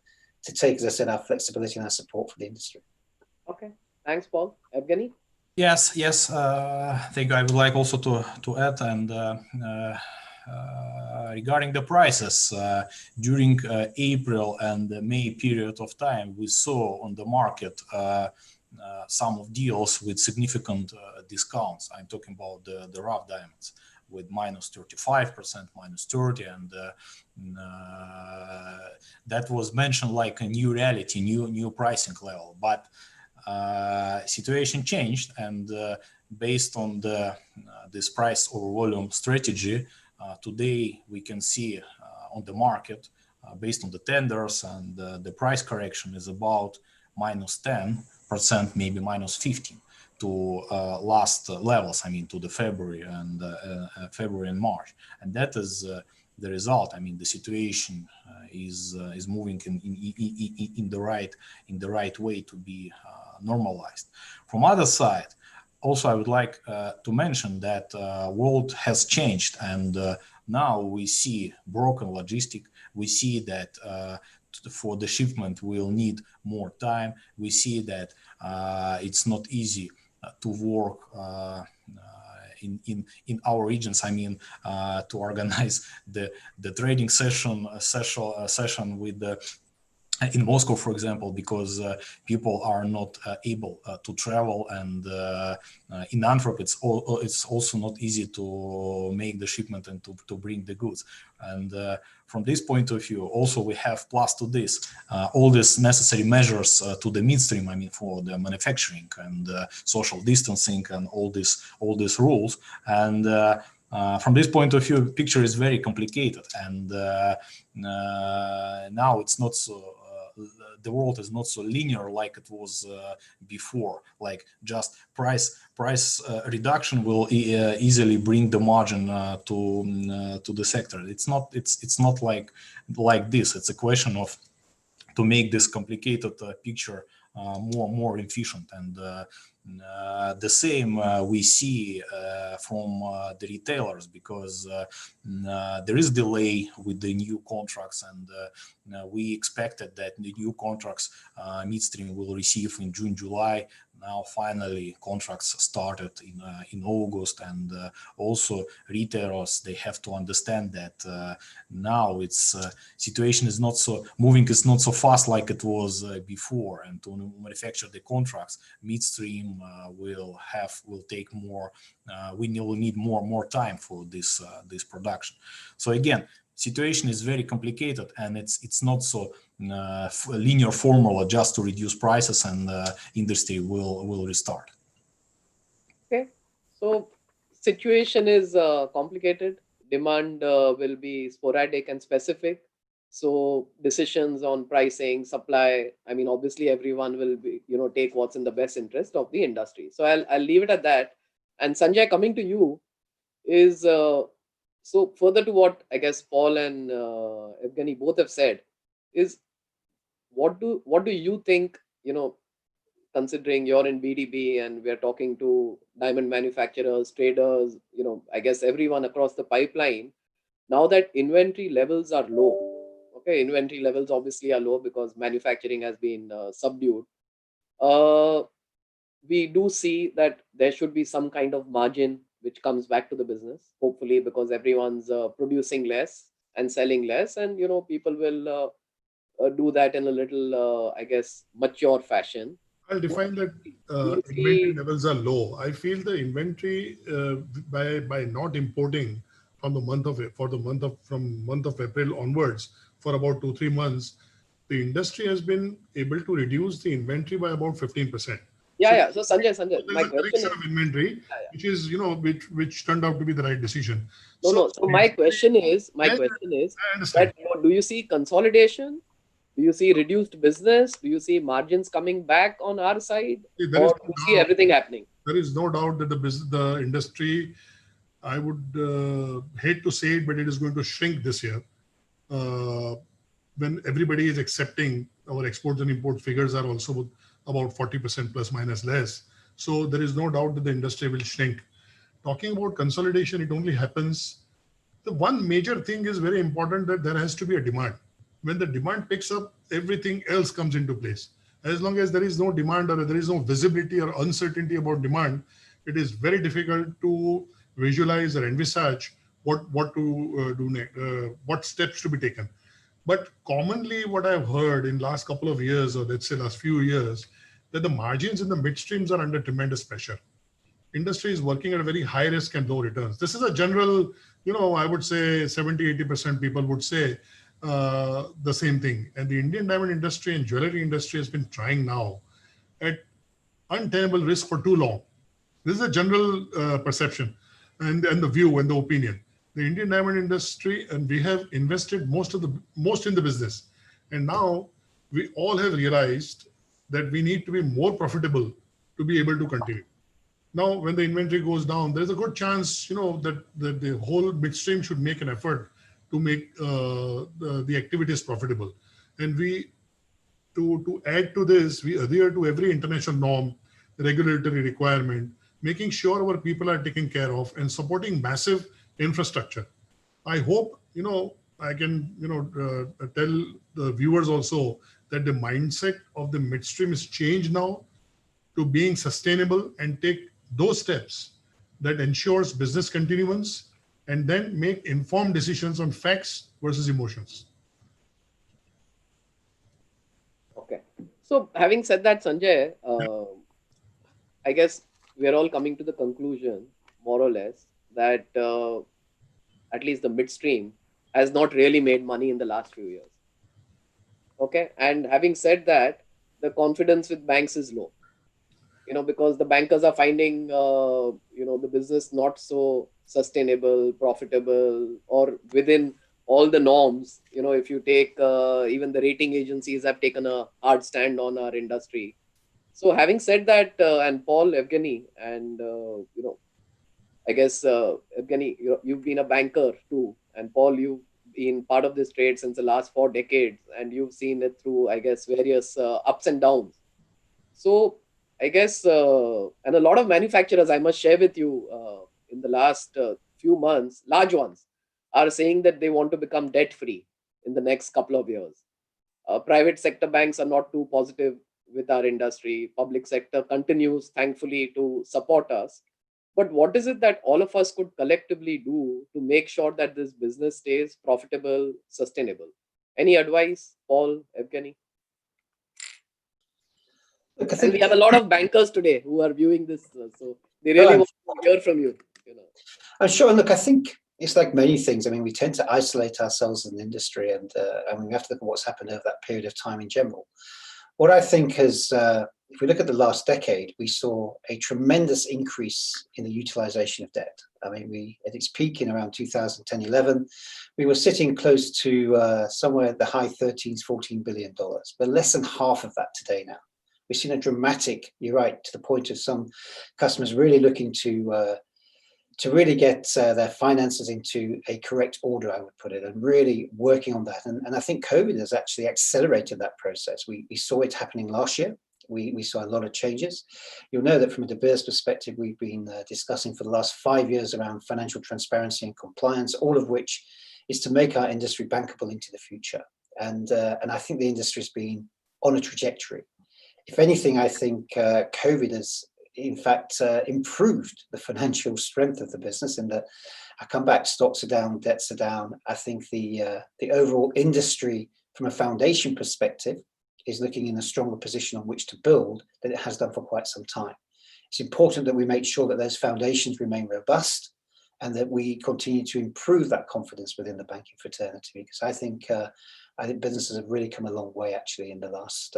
take, as I said, our flexibility and our support for the industry. Okay, thanks, Paul. Evgeny? Yes. Thank you. I would like also to add, and regarding the prices, during April and May period of time, we saw on the market some of deals with significant discounts. I'm talking about the rough diamonds with minus 35%, minus 30%, and that was mentioned like a new reality, new pricing level. But situation changed, and based on this price over volume strategy, today we can see on the market, based on the tenders and the price correction is about minus 10%, maybe minus 15% to last levels. I mean, to the February and March, and that is the result. I mean, the situation is moving in the right way to be normalized. From other side, also I would like to mention that world has changed, and now we see broken logistic. We see that for the shipment we'll need more time. We see that it's not easy to work in our regions. I mean, to organize the trading session with in Moscow, for example, because people are not able to travel, and in Antwerp it's also not easy to make the shipment and to bring the goods. And from this point of view, also we have plus to this all these necessary measures to the midstream. I mean, for the manufacturing and social distancing and all these rules. And from this point of view, picture is very complicated, and now it's not so. The world is not so linear like it was before. Like just price reduction will easily bring the margin to the sector. It's not like this. It's a question of to make this complicated picture more efficient, and the same we see from the retailers, because there is delay with the new contracts, and we expected that the new contracts Midstream will receive in June, July. Now finally contracts started in August, and also retailers, they have to understand that now it's situation is not so moving, is not so fast like it was before, and to manufacture the contracts Midstream will take more, we will need more time for this production. So again, situation is very complicated, and it's not so linear formula just to reduce prices and industry will restart. Okay, so situation is complicated. Demand will be sporadic and specific. So decisions on pricing, supply, I mean, obviously everyone will be, take what's in the best interest of the industry. So I'll leave it at that. And Sanjay, coming to you is, so further to what I guess Paul and Evgeny both have said, is what do you think, considering you're in BDB and we're talking to diamond manufacturers, traders, I guess everyone across the pipeline, now that inventory levels are low. Okay, inventory levels obviously are low because manufacturing has been subdued. We do see that there should be some kind of margin which comes back to the business, hopefully, because everyone's producing less and selling less, and people will do that in a little, I guess, mature fashion. I'll define that inventory levels are low. I feel the inventory by not importing from the month of April onwards for about 2-3 months, the industry has been able to reduce the inventory by about 15%. Yeah. So Sanjay, my question is inventory, which is which turned out to be the right decision. So my question is that do you see consolidation? Do you see reduced business? Do you see margins coming back on our side? Or do you see everything happening? There is no doubt that the industry, I would hate to say it, but it is going to shrink this year. When everybody is accepting our exports and import figures are also about 40% plus minus less. So there is no doubt that the industry will shrink. Talking about consolidation, it only happens. The one major thing is very important, that there has to be a demand. When the demand picks up, everything else comes into place. As long as there is no demand or there is no visibility or uncertainty about demand, it is very difficult to visualize or envisage what to do next, what steps to be taken. But commonly what I've heard in last couple of years, or let's say last few years, that the margins in the midstreams are under tremendous pressure. Industry is working at a very high risk and low returns. This is a general, I would say 70-80% people would say the same thing. And the Indian diamond industry and jewelry industry has been trying now at untenable risk for too long. This is a general perception and the view and the opinion. The Indian diamond industry, and we have invested most in the business. And now we all have realized that we need to be more profitable to be able to continue. Now, when the inventory goes down, there's a good chance, that the whole midstream should make an effort to make the activities profitable. And to add to this, we adhere to every international norm, regulatory requirement, making sure our people are taken care of and supporting massive infrastructure. I hope, I can, tell the viewers also that the mindset of the midstream is changed now to being sustainable and take those steps that ensures business continuance, and then make informed decisions on facts versus emotions. Okay. So having said that, Sanjay, I guess we're all coming to the conclusion, more or less, that at least the midstream has not really made money in the last few years. Okay. And having said that, the confidence with banks is low, because the bankers are finding, the business not so sustainable, profitable, or within all the norms? If you take even the rating agencies have taken a hard stand on our industry. So having said that, and Paul, Evgeny, and I guess Evgeny, you've been a banker too, and Paul, you've been part of this trade since the last 4 decades, and you've seen it through, I guess, various ups and downs. So I guess, and a lot of manufacturers, I must share with you, in the last few months, large ones, are saying that they want to become debt free in the next couple of years. Private sector banks are not too positive with our industry. Public sector continues, thankfully, to support us. But what is it that all of us could collectively do to make sure that this business stays profitable, sustainable? Any advice, Paul, Evgeny? Look, I And we think have a lot of bankers today who are viewing this, so they really want to hear from you. I'm sure. And look, I think it's like many things. I mean, we tend to isolate ourselves in the industry, and I mean, we have to look at what's happened over that period of time in general. What I think has, if we look at the last decade, we saw a tremendous increase in the utilization of debt. I mean, at its peak in around 2010, 11, we were sitting close to somewhere at the high 13s, $14 billion, but less than half of that today now. We've seen a dramatic, you're right, to the point of some customers really looking to really get their finances into a correct order, I would put it, and really working on that. And I think COVID has actually accelerated that process. We saw it happening last year. We saw a lot of changes. You'll know that from a De Beers perspective, we've been discussing for the last 5 years around financial transparency and compliance, all of which is to make our industry bankable into the future. And I think the industry has been on a trajectory. If anything, I think COVID has in fact improved the financial strength of the business, in that I come back, stocks are down, debts are down. I think the overall industry from a foundation perspective is looking in a stronger position on which to build than it has done for quite some time. It's important that we make sure that those foundations remain robust and that we continue to improve that confidence within the banking fraternity, because I think businesses have really come a long way actually in the last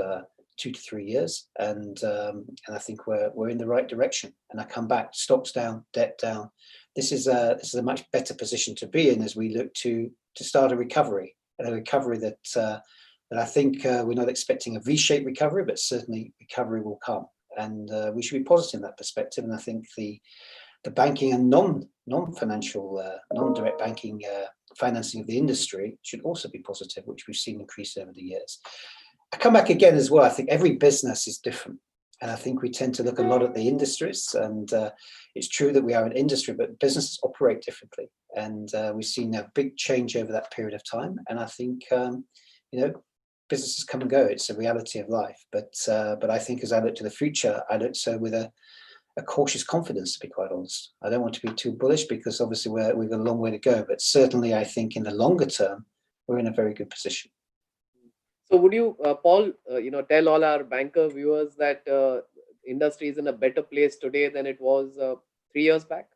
2 to 3 years, and I think we're in the right direction. And I come back, stocks down, debt down. This is a much better position to be in as we look to start a recovery, and a recovery that I think we're not expecting a V-shaped recovery, but certainly recovery will come, and we should be positive in that perspective. And I think the banking and non-financial, non-direct banking financing of the industry should also be positive, which we've seen increase over the years. I come back again as well. I think every business is different. And I think we tend to look a lot at the industries, and it's true that we are an industry, but businesses operate differently. And we've seen a big change over that period of time. And I think, businesses come and go. It's a reality of life. But I think as I look to the future, I look so with a cautious confidence, to be quite honest. I don't want to be too bullish, because obviously we've got a long way to go. But certainly I think in the longer term, we're in a very good position. So would you, Paul, tell all our banker viewers that industry is in a better place today than it was 3 years back?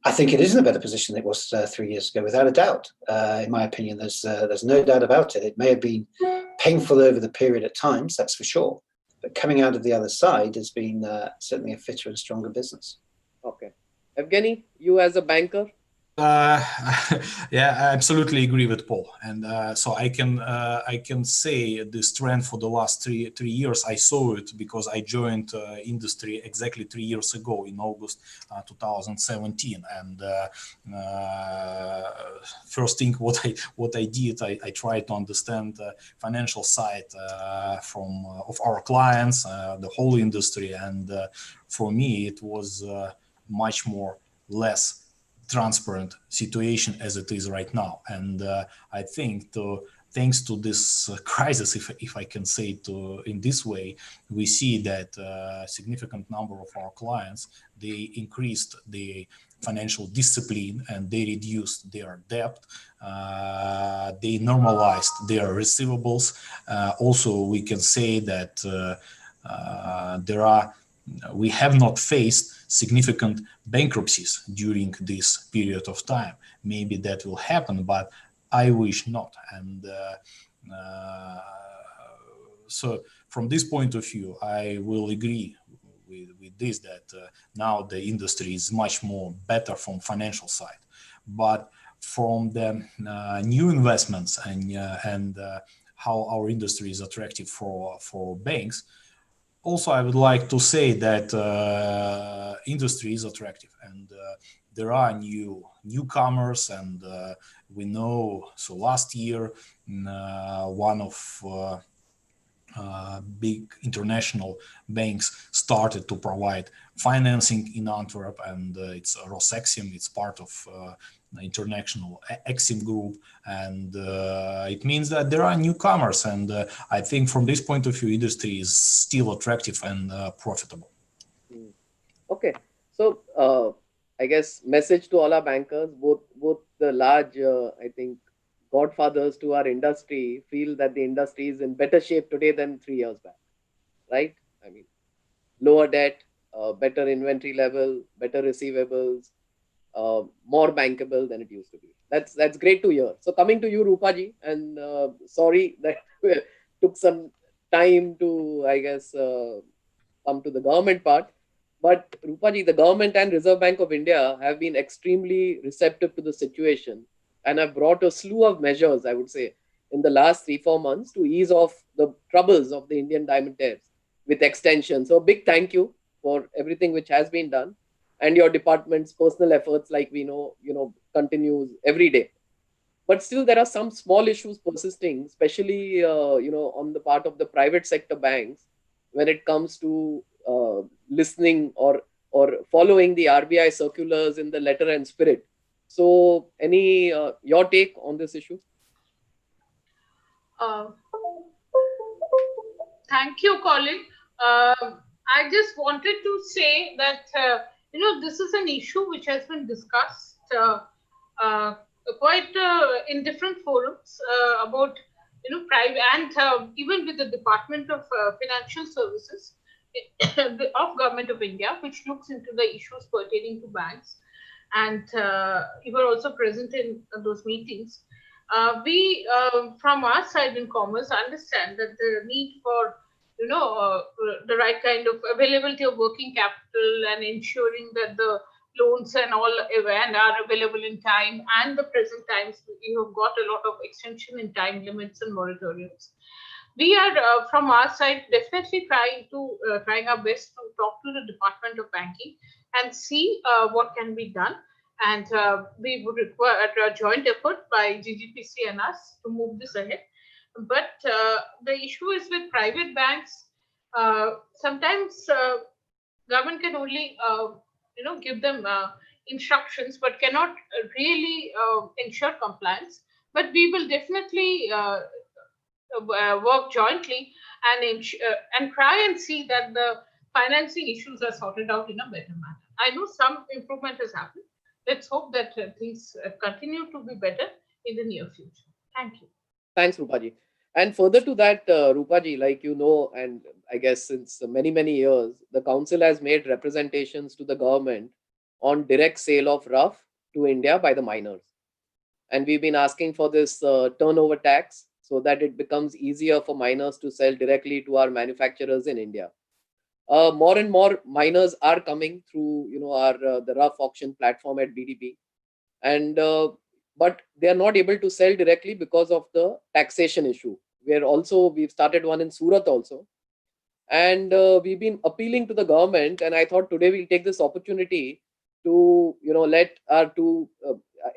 I think it is in a better position than it was 3 years ago, without a doubt. In my opinion, there's no doubt about it. It may have been painful over the period at times, that's for sure. But coming out of the other side has been certainly a fitter and stronger business. Okay. Evgeny, you as a banker? Yeah, I absolutely agree with Paul, and so I can say this trend for the last three years. I saw it because I joined industry exactly 3 years ago in August 2017, and first thing what I did, I tried to understand the financial side of our clients, the whole industry, and for me it was much less transparent situation as it is right now. And I think thanks to this crisis, if I can say it in this way, we see that a significant number of our clients, they increased the financial discipline and they reduced their debt. They normalized their receivables. Also, we can say that we have not faced significant bankruptcies during this period of time. Maybe that will happen, but I wish not. And so from this point of view, I will agree with this, that now the industry is much more better from financial side, but from the new investments and how our industry is attractive for banks. Also, I would like to say that industry is attractive, and there are newcomers, and we know. So last year, one of big international banks started to provide financing in Antwerp, and it's Rosexim. It's part of international Exim group, and it means that there are newcomers, and I think from this point of view, industry is still attractive and profitable. Okay, so I guess message to all our bankers, both the large, I think, godfathers to our industry, feel that the industry is in better shape today than 3 years back, right? I mean, lower debt, better inventory level, better receivables, more bankable than it used to be. That's great to hear. So coming to you, Rupaji, and sorry that took some time to, I guess, come to the government part. But Rupaji, the government and Reserve Bank of India have been extremely receptive to the situation and have brought a slew of measures, I would say, in the last 3-4 months to ease off the troubles of the Indian diamond tariffs with extension. So big thank you for everything which has been done, and your department's personal efforts, like we know, continues every day. But still, there are some small issues persisting, especially on the part of the private sector banks when it comes to listening or following the RBI circulars in the letter and spirit. So, any your take on this issue? Thank you, Colin. I just wanted to say that this is an issue which has been discussed quite in different forums about private and even with the Department of Financial Services of Government of India, which looks into the issues pertaining to banks, and you were also present in those meetings. We, from our side in commerce, understand that the need for the right kind of availability of working capital and ensuring that the loans and all and are available in time, and the present times you have got a lot of extension in time limits and moratoriums. We are from our side definitely trying our best to talk to the Department of Banking and see what can be done. And we would require a joint effort by GJEPC and us to move this ahead. But the issue is with private banks. Sometimes government can only give them instructions, but cannot really ensure compliance. But we will definitely work jointly and try and see that the financing issues are sorted out in a better manner. I know some improvement has happened. Let's hope that things continue to be better in the near future. Thank you. Thanks, Rupaji. And further to that, Rupaji, like you know, and I guess since many, many years, the council has made representations to the government on direct sale of rough to India by the miners. And we've been asking for this turnover tax so that it becomes easier for miners to sell directly to our manufacturers in India. More and more miners are coming through, our the rough auction platform at BDP, and but they are not able to sell directly because of the taxation issue. We've started one in Surat also, and we've been appealing to the government. And I thought today we'll take this opportunity to let our two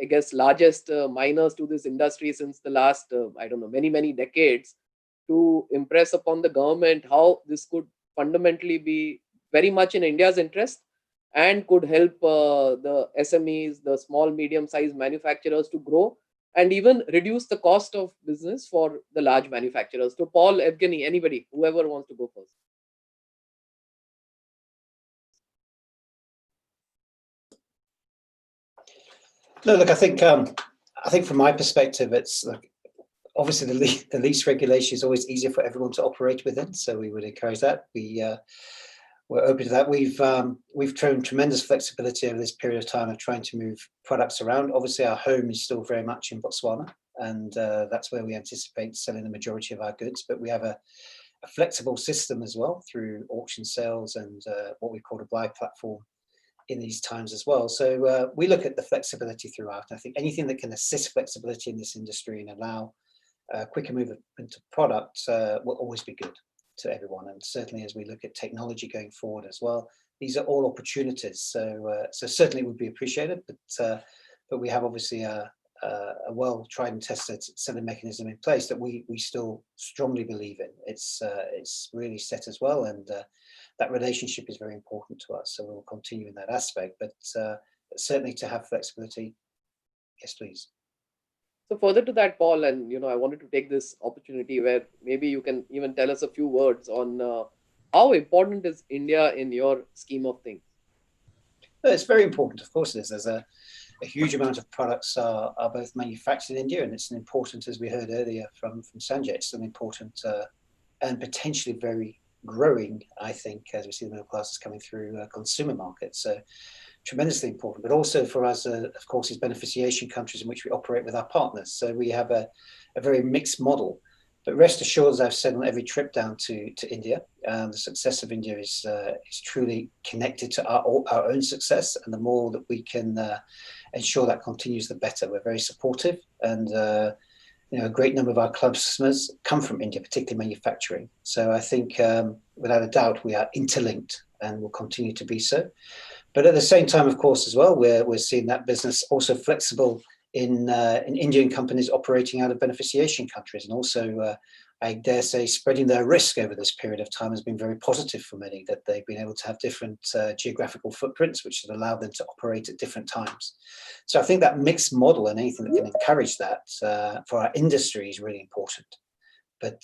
I guess largest miners to this industry since the last many decades, to impress upon the government how this could fundamentally be very much in India's interest and could help the SMEs, the small, medium-sized manufacturers to grow and even reduce the cost of business for the large manufacturers. So Paul, Evgeny, anybody, whoever wants to go first. No, look, I think from my perspective, it's like obviously the lease regulation is always easier for everyone to operate within, so we would encourage that. We're open to that. We've shown tremendous flexibility over this period of time of trying to move products around. Obviously, our home is still very much in Botswana, and that's where we anticipate selling the majority of our goods. But we have a a flexible system as well through auction sales and what we call a buy platform in these times as well. So we look at the flexibility throughout. I think anything that can assist flexibility in this industry and allow quicker movement into product will always be good to everyone. And certainly as we look at technology going forward as well, these are all opportunities. So certainly it would be appreciated, but we have obviously a well tried and tested selling mechanism in place that we still strongly believe in. It's really set as well, and that relationship is very important to us. So we'll continue in that aspect, but certainly to have flexibility, yes, please. So further to that, Paul, and I wanted to take this opportunity where maybe you can even tell us a few words on how important is India in your scheme of things? It's very important, of course it is. There's a huge amount of products are both manufactured in India, and it's an important, as we heard earlier from Sanjay, it's an important and potentially very growing, I think, as we see the middle classes coming through consumer markets. So tremendously important, but also for us, of course, is beneficiation countries in which we operate with our partners. So we have a very mixed model. But rest assured, as I've said on every trip down to India, the success of India is truly connected to our own success. And the more that we can ensure that continues, the better. We're very supportive, and a great number of our customers come from India, particularly manufacturing. So I think, without a doubt, we are interlinked and will continue to be so. But at the same time, of course, as well, we're seeing that business also flexible in Indian companies operating out of beneficiation countries, and also, I dare say, spreading their risk over this period of time has been very positive for many, that they've been able to have different geographical footprints, which have allowed them to operate at different times. So I think that mixed model and anything that can encourage that for our industry is really important. But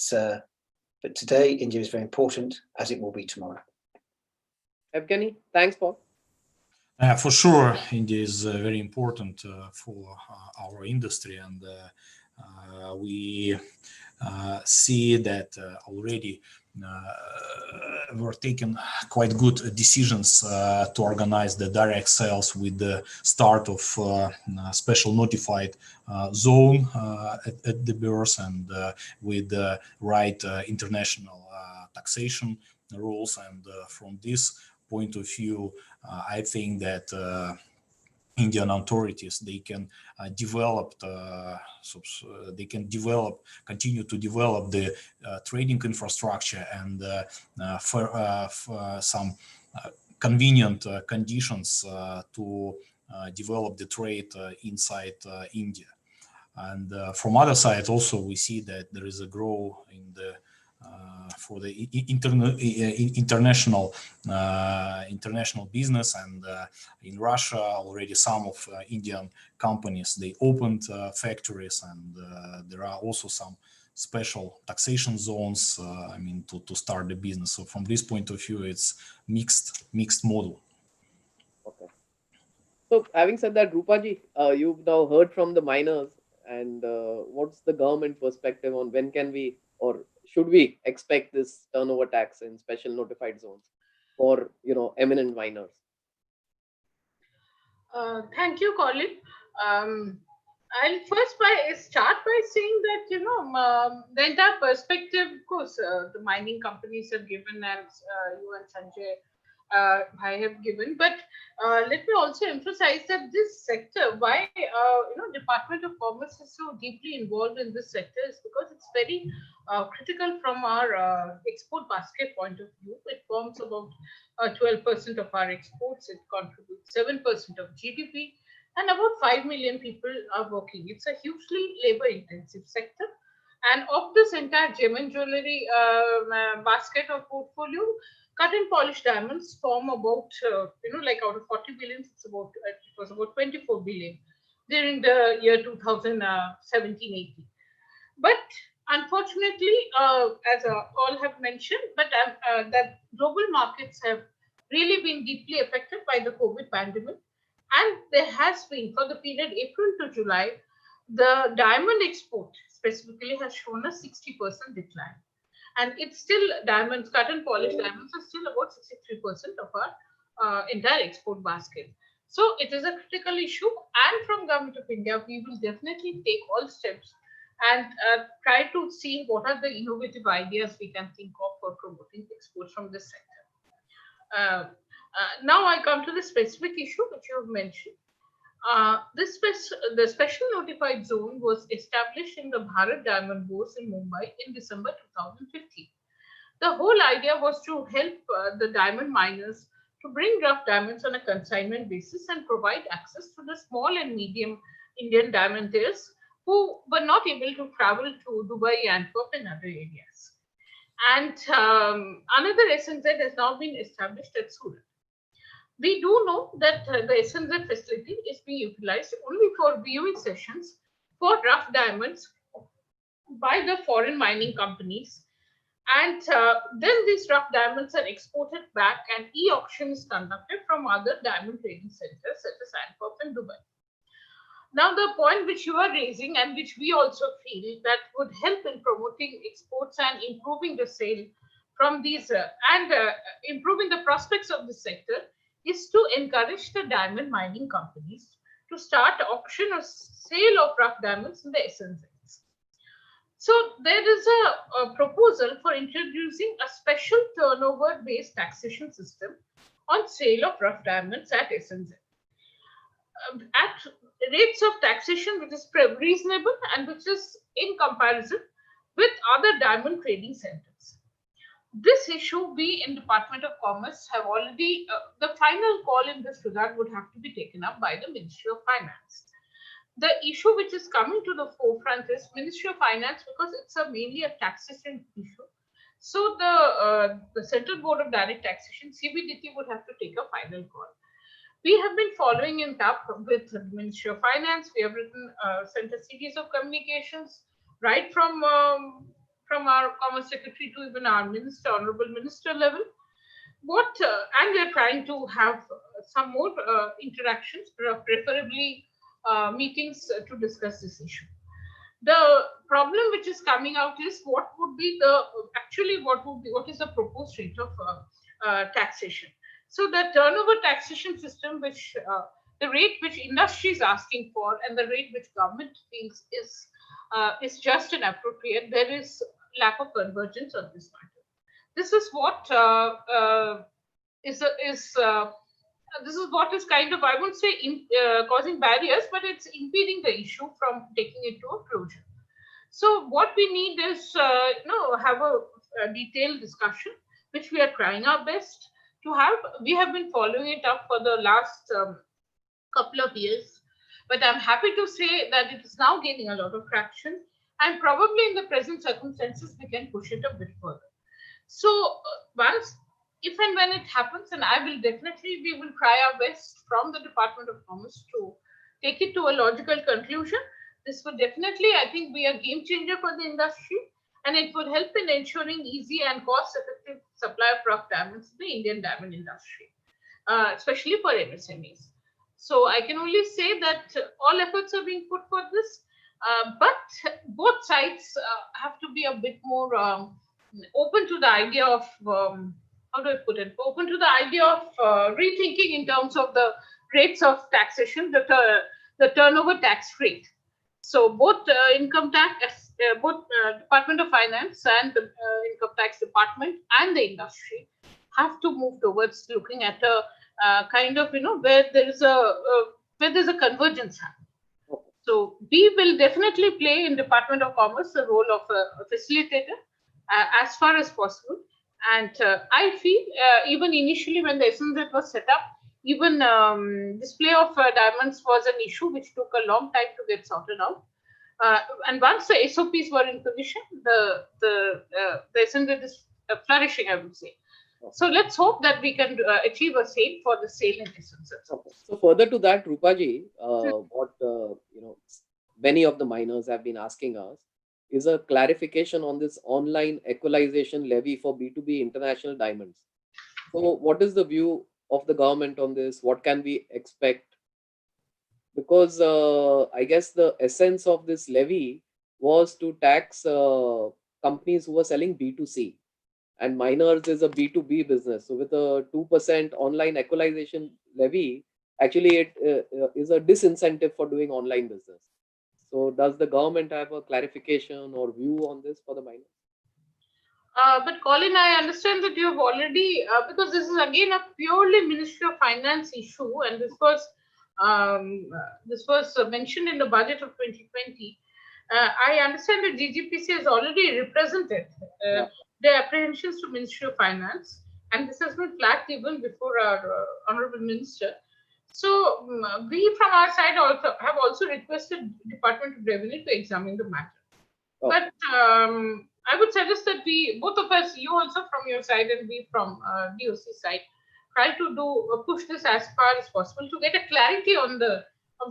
today, India is very important, as it will be tomorrow. Evgeny, thanks, Paul. For sure, India is very important for our industry, and we see that already were taken quite good decisions to organize the direct sales with the start of special notified zone at the bourse, and with the right international taxation rules. And from this point of view, I think that Indian authorities, they can continue to develop the trading infrastructure and for some convenient conditions to develop the trade inside India. And from other side, also we see that there is a growth in the for the international business, and in Russia already some of Indian companies, they opened factories, and there are also some special taxation zones to start the business. So from this point of view, it's mixed model. Okay. So having said that, Rupaji, you've now heard from the miners, and what's the government perspective on when can we, or should we expect this turnover tax in special notified zones for eminent miners? Thank you, Colin. I'll first start by saying that the entire perspective, of course, the mining companies have given, as you and Sanjay I have given, but let me also emphasize that this sector, why Department of Commerce is so deeply involved in this sector, is because it's very critical from our export basket point of view. It forms about 12% of our exports. It contributes 7% of GDP, and about 5 million people are working. It's a hugely labor-intensive sector. And of this entire gem and jewelry basket or portfolio, cut and polished diamonds form about, out of 40 billion, it was about 24 billion during the year 2017-18. But unfortunately, as all have mentioned, that global markets have really been deeply affected by the COVID pandemic. And there has been, for the period April to July, the diamond export specifically has shown a 60% decline. And it's still diamonds, cut and polished diamonds are still about 63% of our entire export basket. So it is a critical issue. And from Government of India, we will definitely take all steps and try to see what are the innovative ideas we can think of for promoting exports from this sector. Now I come to the specific issue which you have mentioned. The special notified zone was established in the Bharat Diamond Bourse in Mumbai in December 2015. The whole idea was to help the diamond miners to bring rough diamonds on a consignment basis and provide access to the small and medium Indian diamandaires who were not able to travel to Dubai, Antwerp, and other areas. And another SNZ has now been established at Surat. We do know that the SNZ facility is being utilized only for viewing sessions for rough diamonds by the foreign mining companies. And then these rough diamonds are exported back and e-auction is conducted from other diamond trading centers such as Antwerp and Dubai. Now, the point which you are raising and which we also feel that would help in promoting exports and improving the sale from these improving the prospects of the sector is to encourage the diamond mining companies to start auction or sale of rough diamonds in the SNZs. So there is a proposal for introducing a special turnover-based taxation system on sale of rough diamonds at SNZ. At rates of taxation which is reasonable and which is in comparison with other diamond trading centers. This issue, we in Department of Commerce have already, the final call in this regard would have to be taken up by the Ministry of Finance. The issue which is coming to the forefront is Ministry of Finance because it's mainly a taxation issue. So the Central Board of Direct Taxation, CBDT, would have to take a final call. We have been following it up with the Ministry of Finance. We have sent a series of communications right from our Commerce Secretary to even our Minister, Honorable Minister level. And we are trying to have some more interactions, preferably meetings to discuss this issue. The problem which is coming out is what is the proposed rate of taxation. So the turnover taxation system, which the rate which industry is asking for and the rate which government thinks is just and appropriate, there is lack of convergence on this matter. This is what this is what is kind of, I won't say causing barriers, but it's impeding the issue from taking it to a closure. So what we need is have a detailed discussion, which we are trying our best to have. We have been following it up for the last couple of years, but I'm happy to say that it is now gaining a lot of traction, and probably in the present circumstances, we can push it a bit further. So once, if and when it happens, and we will try our best from the Department of Commerce to take it to a logical conclusion. This would definitely, I think, be a game changer for the industry, and it would help in ensuring easy and cost-effective supply of rough diamonds in the Indian diamond industry, especially for MSMEs. So I can only say that all efforts are being put for this, but both sides have to be a bit more open to the idea of, how do I put it, open to the idea of rethinking in terms of the rates of taxation, the turnover tax rate. So both income tax, both Department of Finance and the Income Tax Department and the industry have to move towards looking at a kind of, where there's a convergence happening. So we will definitely play in Department of Commerce the role of a facilitator as far as possible. And I feel even initially when the SNZ was set up, even display of diamonds was an issue which took a long time to get sorted out. And once the SOPs were in position, the SNZ is flourishing, I would say. So let's hope that we can achieve a sale for the sale in SNZ. So further to that, Rupaji, what many of the miners have been asking us is a clarification on this online equalization levy for B2B international diamonds. So what is the view of the government on this? What can we expect? Because I guess the essence of this levy was to tax companies who were selling B2C, and miners is a B2B business. So with a 2% online equalization levy, actually it is a disincentive for doing online business. So does the government have a clarification or view on this for the miners? But Colin, I understand that you have already, because this is again a purely Ministry of Finance issue, and this was mentioned in the budget of 2020. I understand that GJPC has already represented their apprehensions to Ministry of Finance, and this has been flagged even before our Honorable Minister. So we from our side also have also requested Department of Revenue to examine the matter. But I would suggest that we, both of us, you also from your side and we from DOC side, try to push this as far as possible to get a clarity on the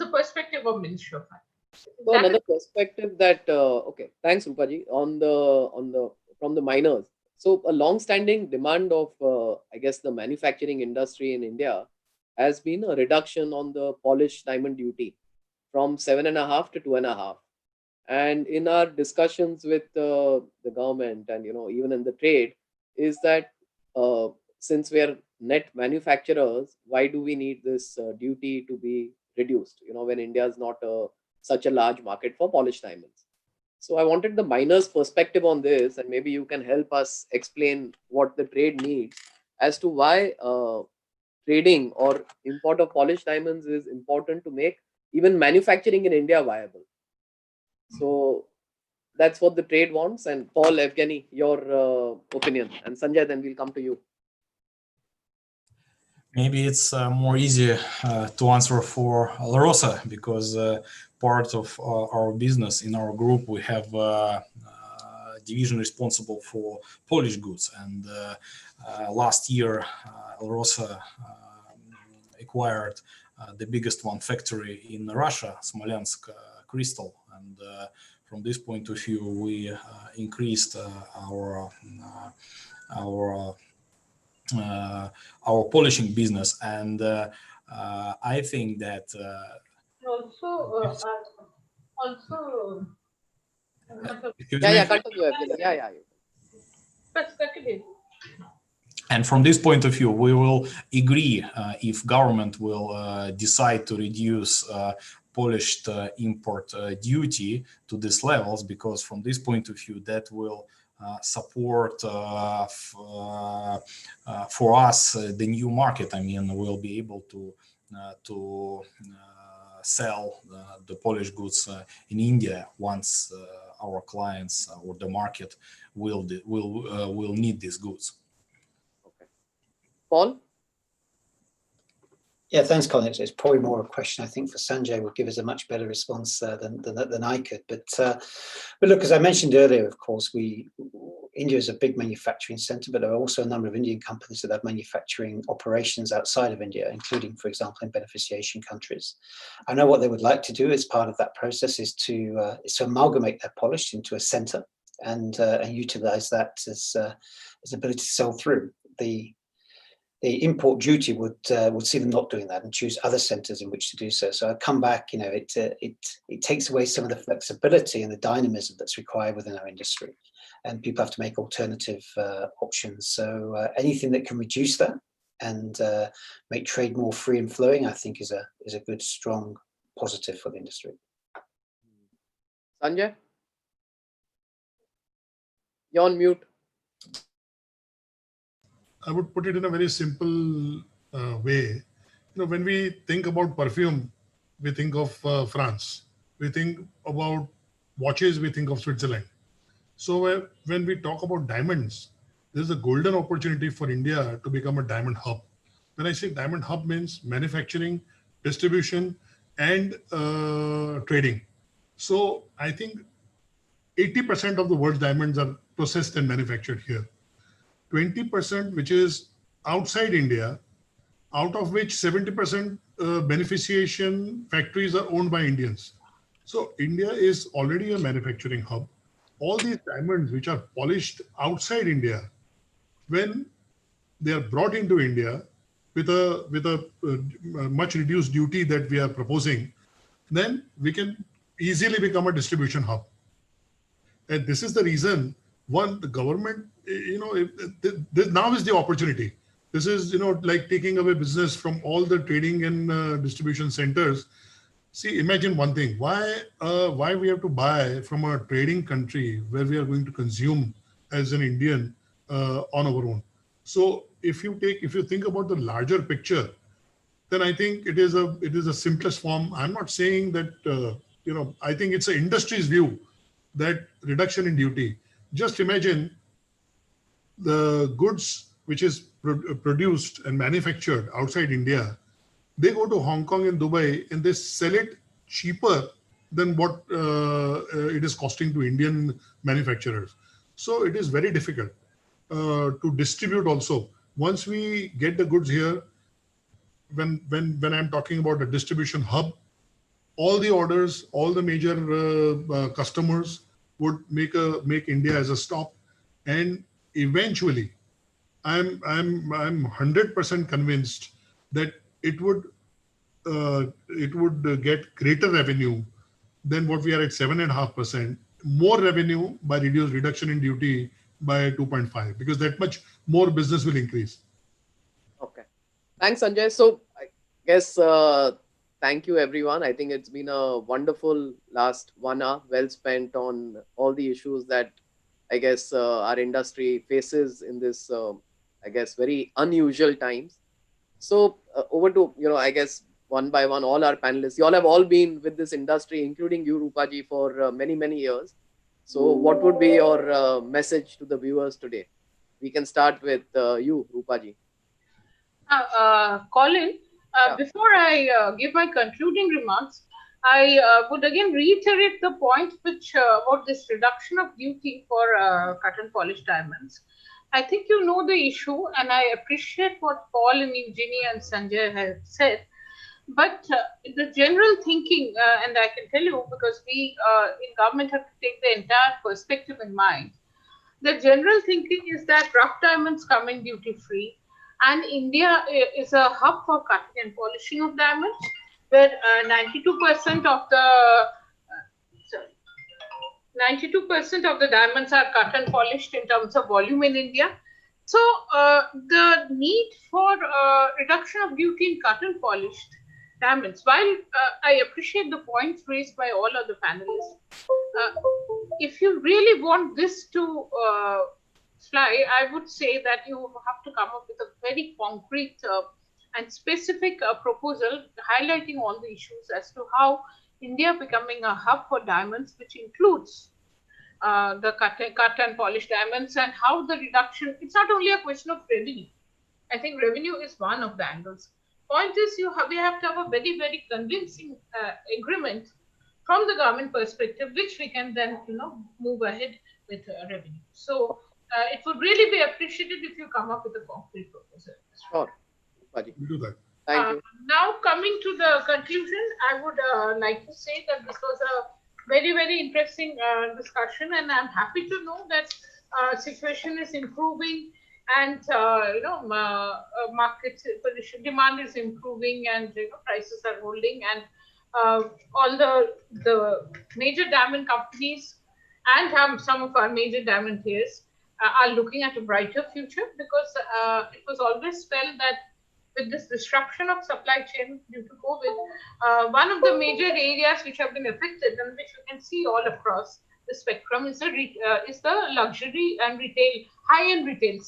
perspective of Ministry of Finance. So another perspective that okay, thanks Rupaji, from the miners. So a long-standing demand of I guess the manufacturing industry in India has been a reduction on the polished diamond duty from 7.5 to 2.5. And in our discussions with the government and even in the trade, is that since we are net manufacturers, why do we need this duty to be reduced? When India is not such a large market for polished diamonds. So I wanted the miners' perspective on this, and maybe you can help us explain what the trade needs as to why trading or import of polished diamonds is important to make even manufacturing in India viable. So that's what the trade wants. And Paul, Evgeny, your opinion. And Sanjay, then we'll come to you. Maybe it's more easy to answer for La Rosa, because part of our business in our group, we have a division responsible for polished goods. And last year, La Rosa acquired the biggest one factory in Russia, Smolensk Crystal. And from this point of view, we increased our polishing business, and I think that and from this point of view, we will agree if government will decide to reduce polished import duty to these levels, because from this point of view, that will support for us the new market. I mean, we'll be able to sell the polished goods in India once our clients or the market will need these goods. Okay, Paul. Yeah, thanks, Colin. It's probably more a question, I think, for Sanjay would give us a much better response than I could. But look, as I mentioned earlier, of course, India is a big manufacturing center, but there are also a number of Indian companies that have manufacturing operations outside of India, including, for example, in beneficiation countries. I know what they would like to do as part of that process is to amalgamate their polish into a center and utilize that as ability to sell through. The import duty would see them not doing that and choose other centres in which to do so. So I come back, it takes away some of the flexibility and the dynamism that's required within our industry, and people have to make alternative options. So anything that can reduce that and make trade more free and flowing, I think is a good, strong positive for the industry. Sanjay, you're on mute. I would put it in a very simple way. When we think about perfume, we think of France. We think about watches, we think of Switzerland. So when we talk about diamonds, there's a golden opportunity for India to become a diamond hub. When I say diamond hub, means manufacturing, distribution, and trading. So I think 80% of the world's diamonds are processed and manufactured here. 20%, which is outside India, out of which 70% beneficiation factories are owned by Indians. So India is already a manufacturing hub. All these diamonds which are polished outside India, when they are brought into India with a much reduced duty that we are proposing, then we can easily become a distribution hub. And this is the reason, one, the government, now is the opportunity. This is, like taking away business from all the trading and distribution centers. See, imagine one thing, why we have to buy from a trading country where we are going to consume as an Indian on our own. So if you think about the larger picture, then I think it is a simplest form. I'm not saying that, I think it's an industry's view that reduction in duty. Just imagine the goods which is produced and manufactured outside India, they go to Hong Kong and Dubai and they sell it cheaper than what it is costing to Indian manufacturers. So it is very difficult to distribute also. Once we get the goods here, when I'm talking about a distribution hub, all the orders, all the major customers would make India as a stop, and eventually, I'm 100% convinced that it would get greater revenue than what we are at 7.5%, more revenue by reduction in duty by 2.5, because that much more business will increase. Okay. Thanks, Sanjay. So I guess thank you, everyone. I think it's been a wonderful last 1 hour, well spent on all the issues that I guess our industry faces in this, I guess, very unusual times. So over to, I guess, one by one, all our panelists. You all have all been with this industry, including you, Rupaji, for many, many years. So what would be your message to the viewers today? We can start with you, Rupaji. Colin, before I give my concluding remarks, I would again reiterate the point which about this reduction of duty for cut and polished diamonds. I think you know the issue, and I appreciate what Paul and Eugenie and Sanjay have said. But the general thinking, and I can tell you because we in government have to take the entire perspective in mind. The general thinking is that rough diamonds come in duty free, and India is a hub for cutting and polishing of diamonds, where 92% of the 92% of the diamonds are cut and polished in terms of volume in India. So the need for reduction of duty in cut and polished diamonds, while I appreciate the points raised by all of the panelists, if you really want this to fly, I would say that you have to come up with a very concrete and specific proposal highlighting all the issues as to how India becoming a hub for diamonds, which includes the cut and polished diamonds, and how the reduction, it's not only a question of revenue. I think revenue is one of the angles. Point is, we have to have a very, very convincing agreement from the government perspective, which we can then, move ahead with revenue. So it would really be appreciated if you come up with a concrete proposal. Sure. We'll do that. Thank you. Now coming to the conclusion, I would like to say that this was a very, very interesting discussion, and I'm happy to know that situation is improving, and market demand is improving, and prices are holding, and all the major diamond companies and some of our major diamond players are looking at a brighter future, because it was always felt that with this disruption of supply chain due to COVID, one of the major areas which have been affected and which you can see all across the spectrum is the luxury and retail, high-end retail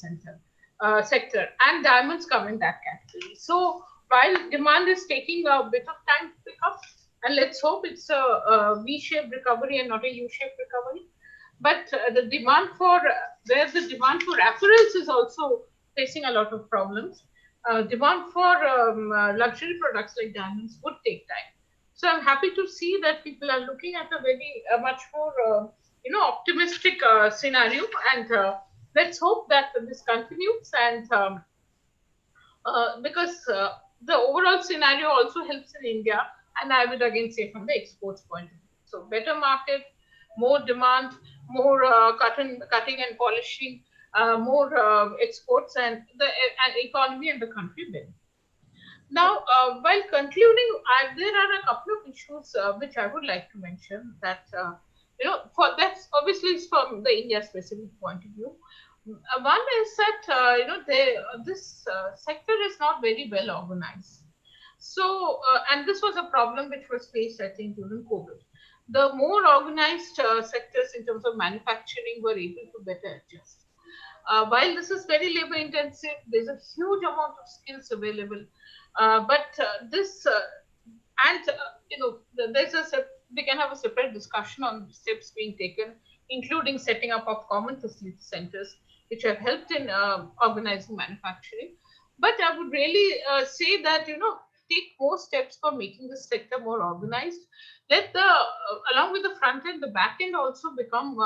sector, and diamonds come in that category. So while demand is taking a bit of time to pick up, and let's hope it's a V-shaped recovery and not a U-shaped recovery, but the demand for apparels is also facing a lot of problems. Demand for luxury products like diamonds would take time. So I'm happy to see that people are looking at a much more optimistic scenario, and let's hope that this continues, and because the overall scenario also helps in India, and I would again say from the exports point of view. So better market, more demand, more cutting and polishing, more exports, and the economy and the country benefit. Now, while concluding, there are a couple of issues which I would like to mention that, that's obviously from the India specific point of view. One is that, this sector is not very well organized. So, and this was a problem which was faced, I think, during COVID. The more organized sectors in terms of manufacturing were able to better adjust. While this is very labor intensive, there's a huge amount of skills available. But this, and you know, there's we can have a separate discussion on steps being taken, including setting up of common facility centers, which have helped in organizing manufacturing. But I would really say that, you know, take more steps for making this sector more organized. Let the, along with the front end, the back end also become,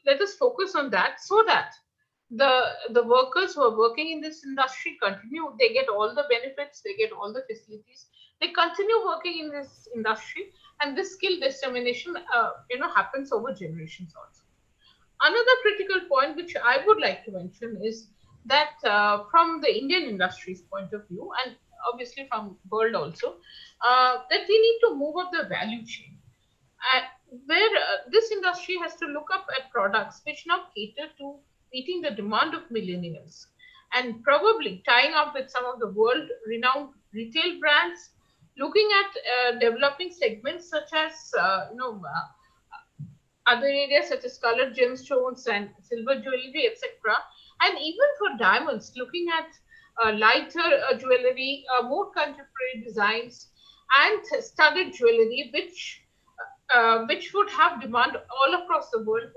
let us focus on that, so that the workers who are working in this industry continue, they get all the benefits, they get all the facilities, they continue working in this industry, and this skill dissemination, happens over generations also. Another critical point which I would like to mention is that from the Indian industry's point of view, and obviously from world also, that we need to move up the value chain, where this industry has to look up at products which now cater to meeting the demand of millennials, and probably tying up with some of the world renowned retail brands, looking at developing segments such as other areas such as colored gemstones and silver jewelry, etc. And even for diamonds, looking at lighter jewelry, more contemporary designs, and studded jewelry, which would have demand all across the world,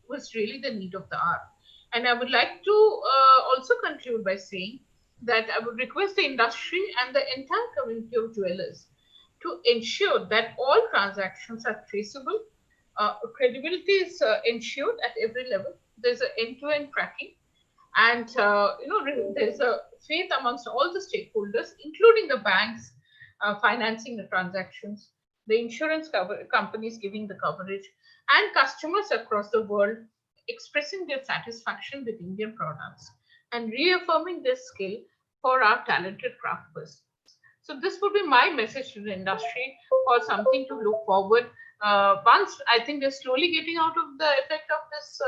was really the need of the hour. And I would like to also conclude by saying that I would request the industry and the entire community of jewelers to ensure that all transactions are traceable. Credibility is ensured at every level. There's an end-to-end tracking, and there's a faith amongst all the stakeholders, including the banks financing the transactions, the insurance companies giving the coverage, and customers across the world expressing their satisfaction with Indian products and reaffirming their skill for our talented craft persons. So this would be my message to the industry for something to look forward. Once I think they're slowly getting out of the effect of this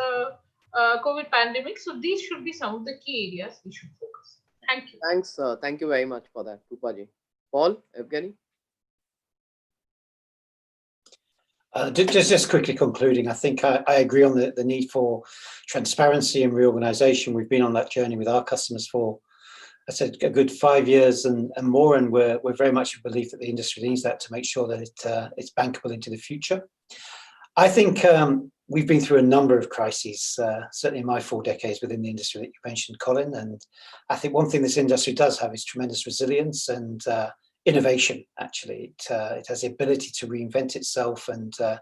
COVID pandemic, so these should be some of the key areas we should focus. Thank you. Thanks. Thank you very much for that, Rupaji. Paul, Evgeny? Just quickly concluding, I think I agree on the need for transparency and reorganization. We've been on that journey with our customers for, I said, a good 5 years and more, and we're very much of belief that the industry needs that to make sure that it's bankable into the future. I think we've been through a number of crises, certainly in my 4 decades within the industry that you mentioned, Colin, and I think one thing this industry does have is tremendous resilience and innovation. Actually, it has the ability to reinvent itself and to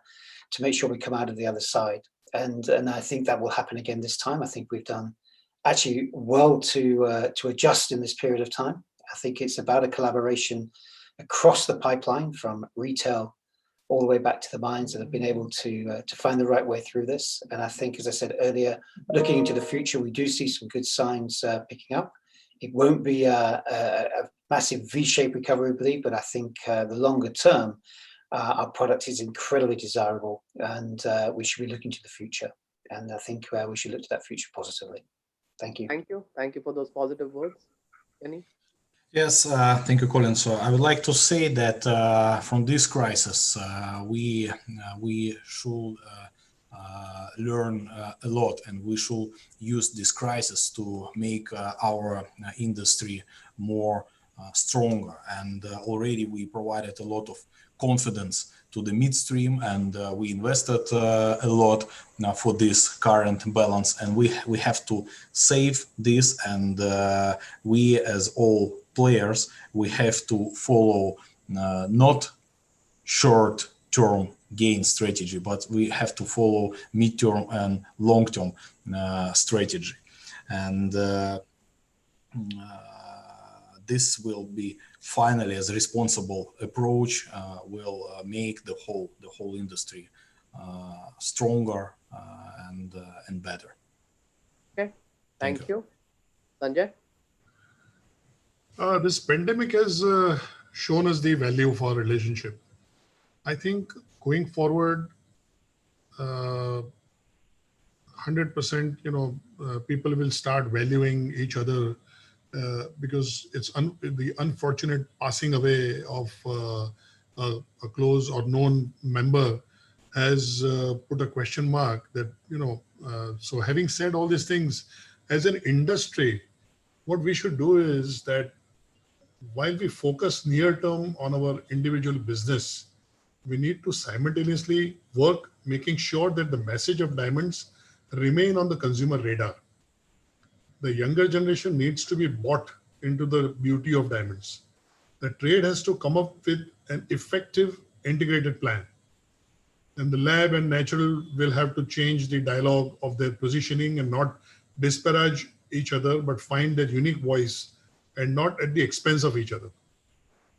make sure we come out of the other side. And I think that will happen again this time. I think we've done actually well to adjust in this period of time. I think it's about a collaboration across the pipeline from retail all the way back to the mines that have been able to find the right way through this. And I think, as I said earlier, looking into the future, we do see some good signs picking up. It won't be a massive V-shaped recovery, I believe, but I think the longer term, our product is incredibly desirable, and we should be looking to the future. And I think we should look to that future positively. Thank you. Thank you. Thank you for those positive words. Kenny? Yes, thank you, Colin. So I would like to say that from this crisis, we should learn a lot, and we should use this crisis to make our industry more stronger. And already we provided a lot of confidence to the midstream, and we invested a lot for this current balance, and we have to save this, and we as all players, we have to follow not short-term gain strategy, but we have to follow mid-term and long-term strategy. And this will be finally, as a responsible approach, will make the whole industry stronger and better. Okay, thank you. Sanjay? This pandemic has shown us the value of our relationship. I think going forward, 100%, people will start valuing each other because it's the unfortunate passing away of a close or known member has put a question mark that, so having said all these things, as an industry, what we should do is that while we focus near term on our individual business, we need to simultaneously work making sure that the message of diamonds remain on the consumer radar. The younger generation needs to be bought into the beauty of diamonds. The trade has to come up with an effective integrated plan. And the lab and natural will have to change the dialogue of their positioning and not disparage each other, but find their unique voice and not at the expense of each other.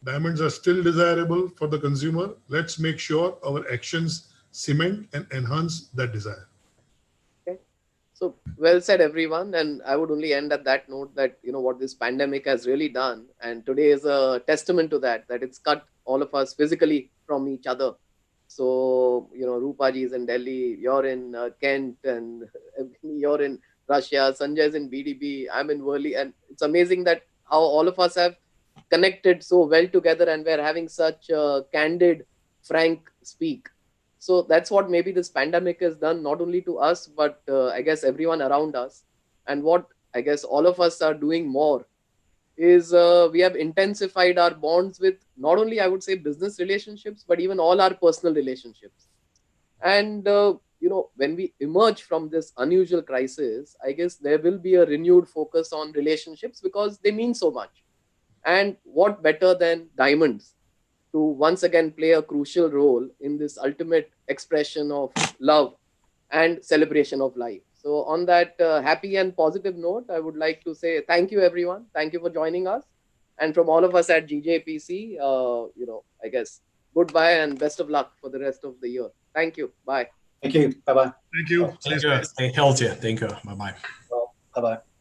Diamonds are still desirable for the consumer. Let's make sure our actions cement and enhance that desire. Okay. So well said, everyone. And I would only end at that note that, what this pandemic has really done. And today is a testament to that it's cut all of us physically from each other. So, Rupaji is in Delhi, you're in Kent, and you're in Russia, Sanjay's in BDB, I'm in Worli. And it's amazing that how all of us have connected so well together and we're having such candid, frank speak. So that's what maybe this pandemic has done, not only to us, but I guess everyone around us. And what I guess all of us are doing more is we have intensified our bonds with not only, I would say, business relationships, but even all our personal relationships. And, when we emerge from this unusual crisis, I guess there will be a renewed focus on relationships because they mean so much. And what better than diamonds to once again play a crucial role in this ultimate expression of love and celebration of life. So on that happy and positive note, I would like to say thank you, everyone. Thank you for joining us. And from all of us at GJEPC, I guess goodbye and best of luck for the rest of the year. Thank you. Bye. Thank you. Bye-bye. Thank you. Thank you. Stay healthy. Thank you. Bye-bye. Bye-bye.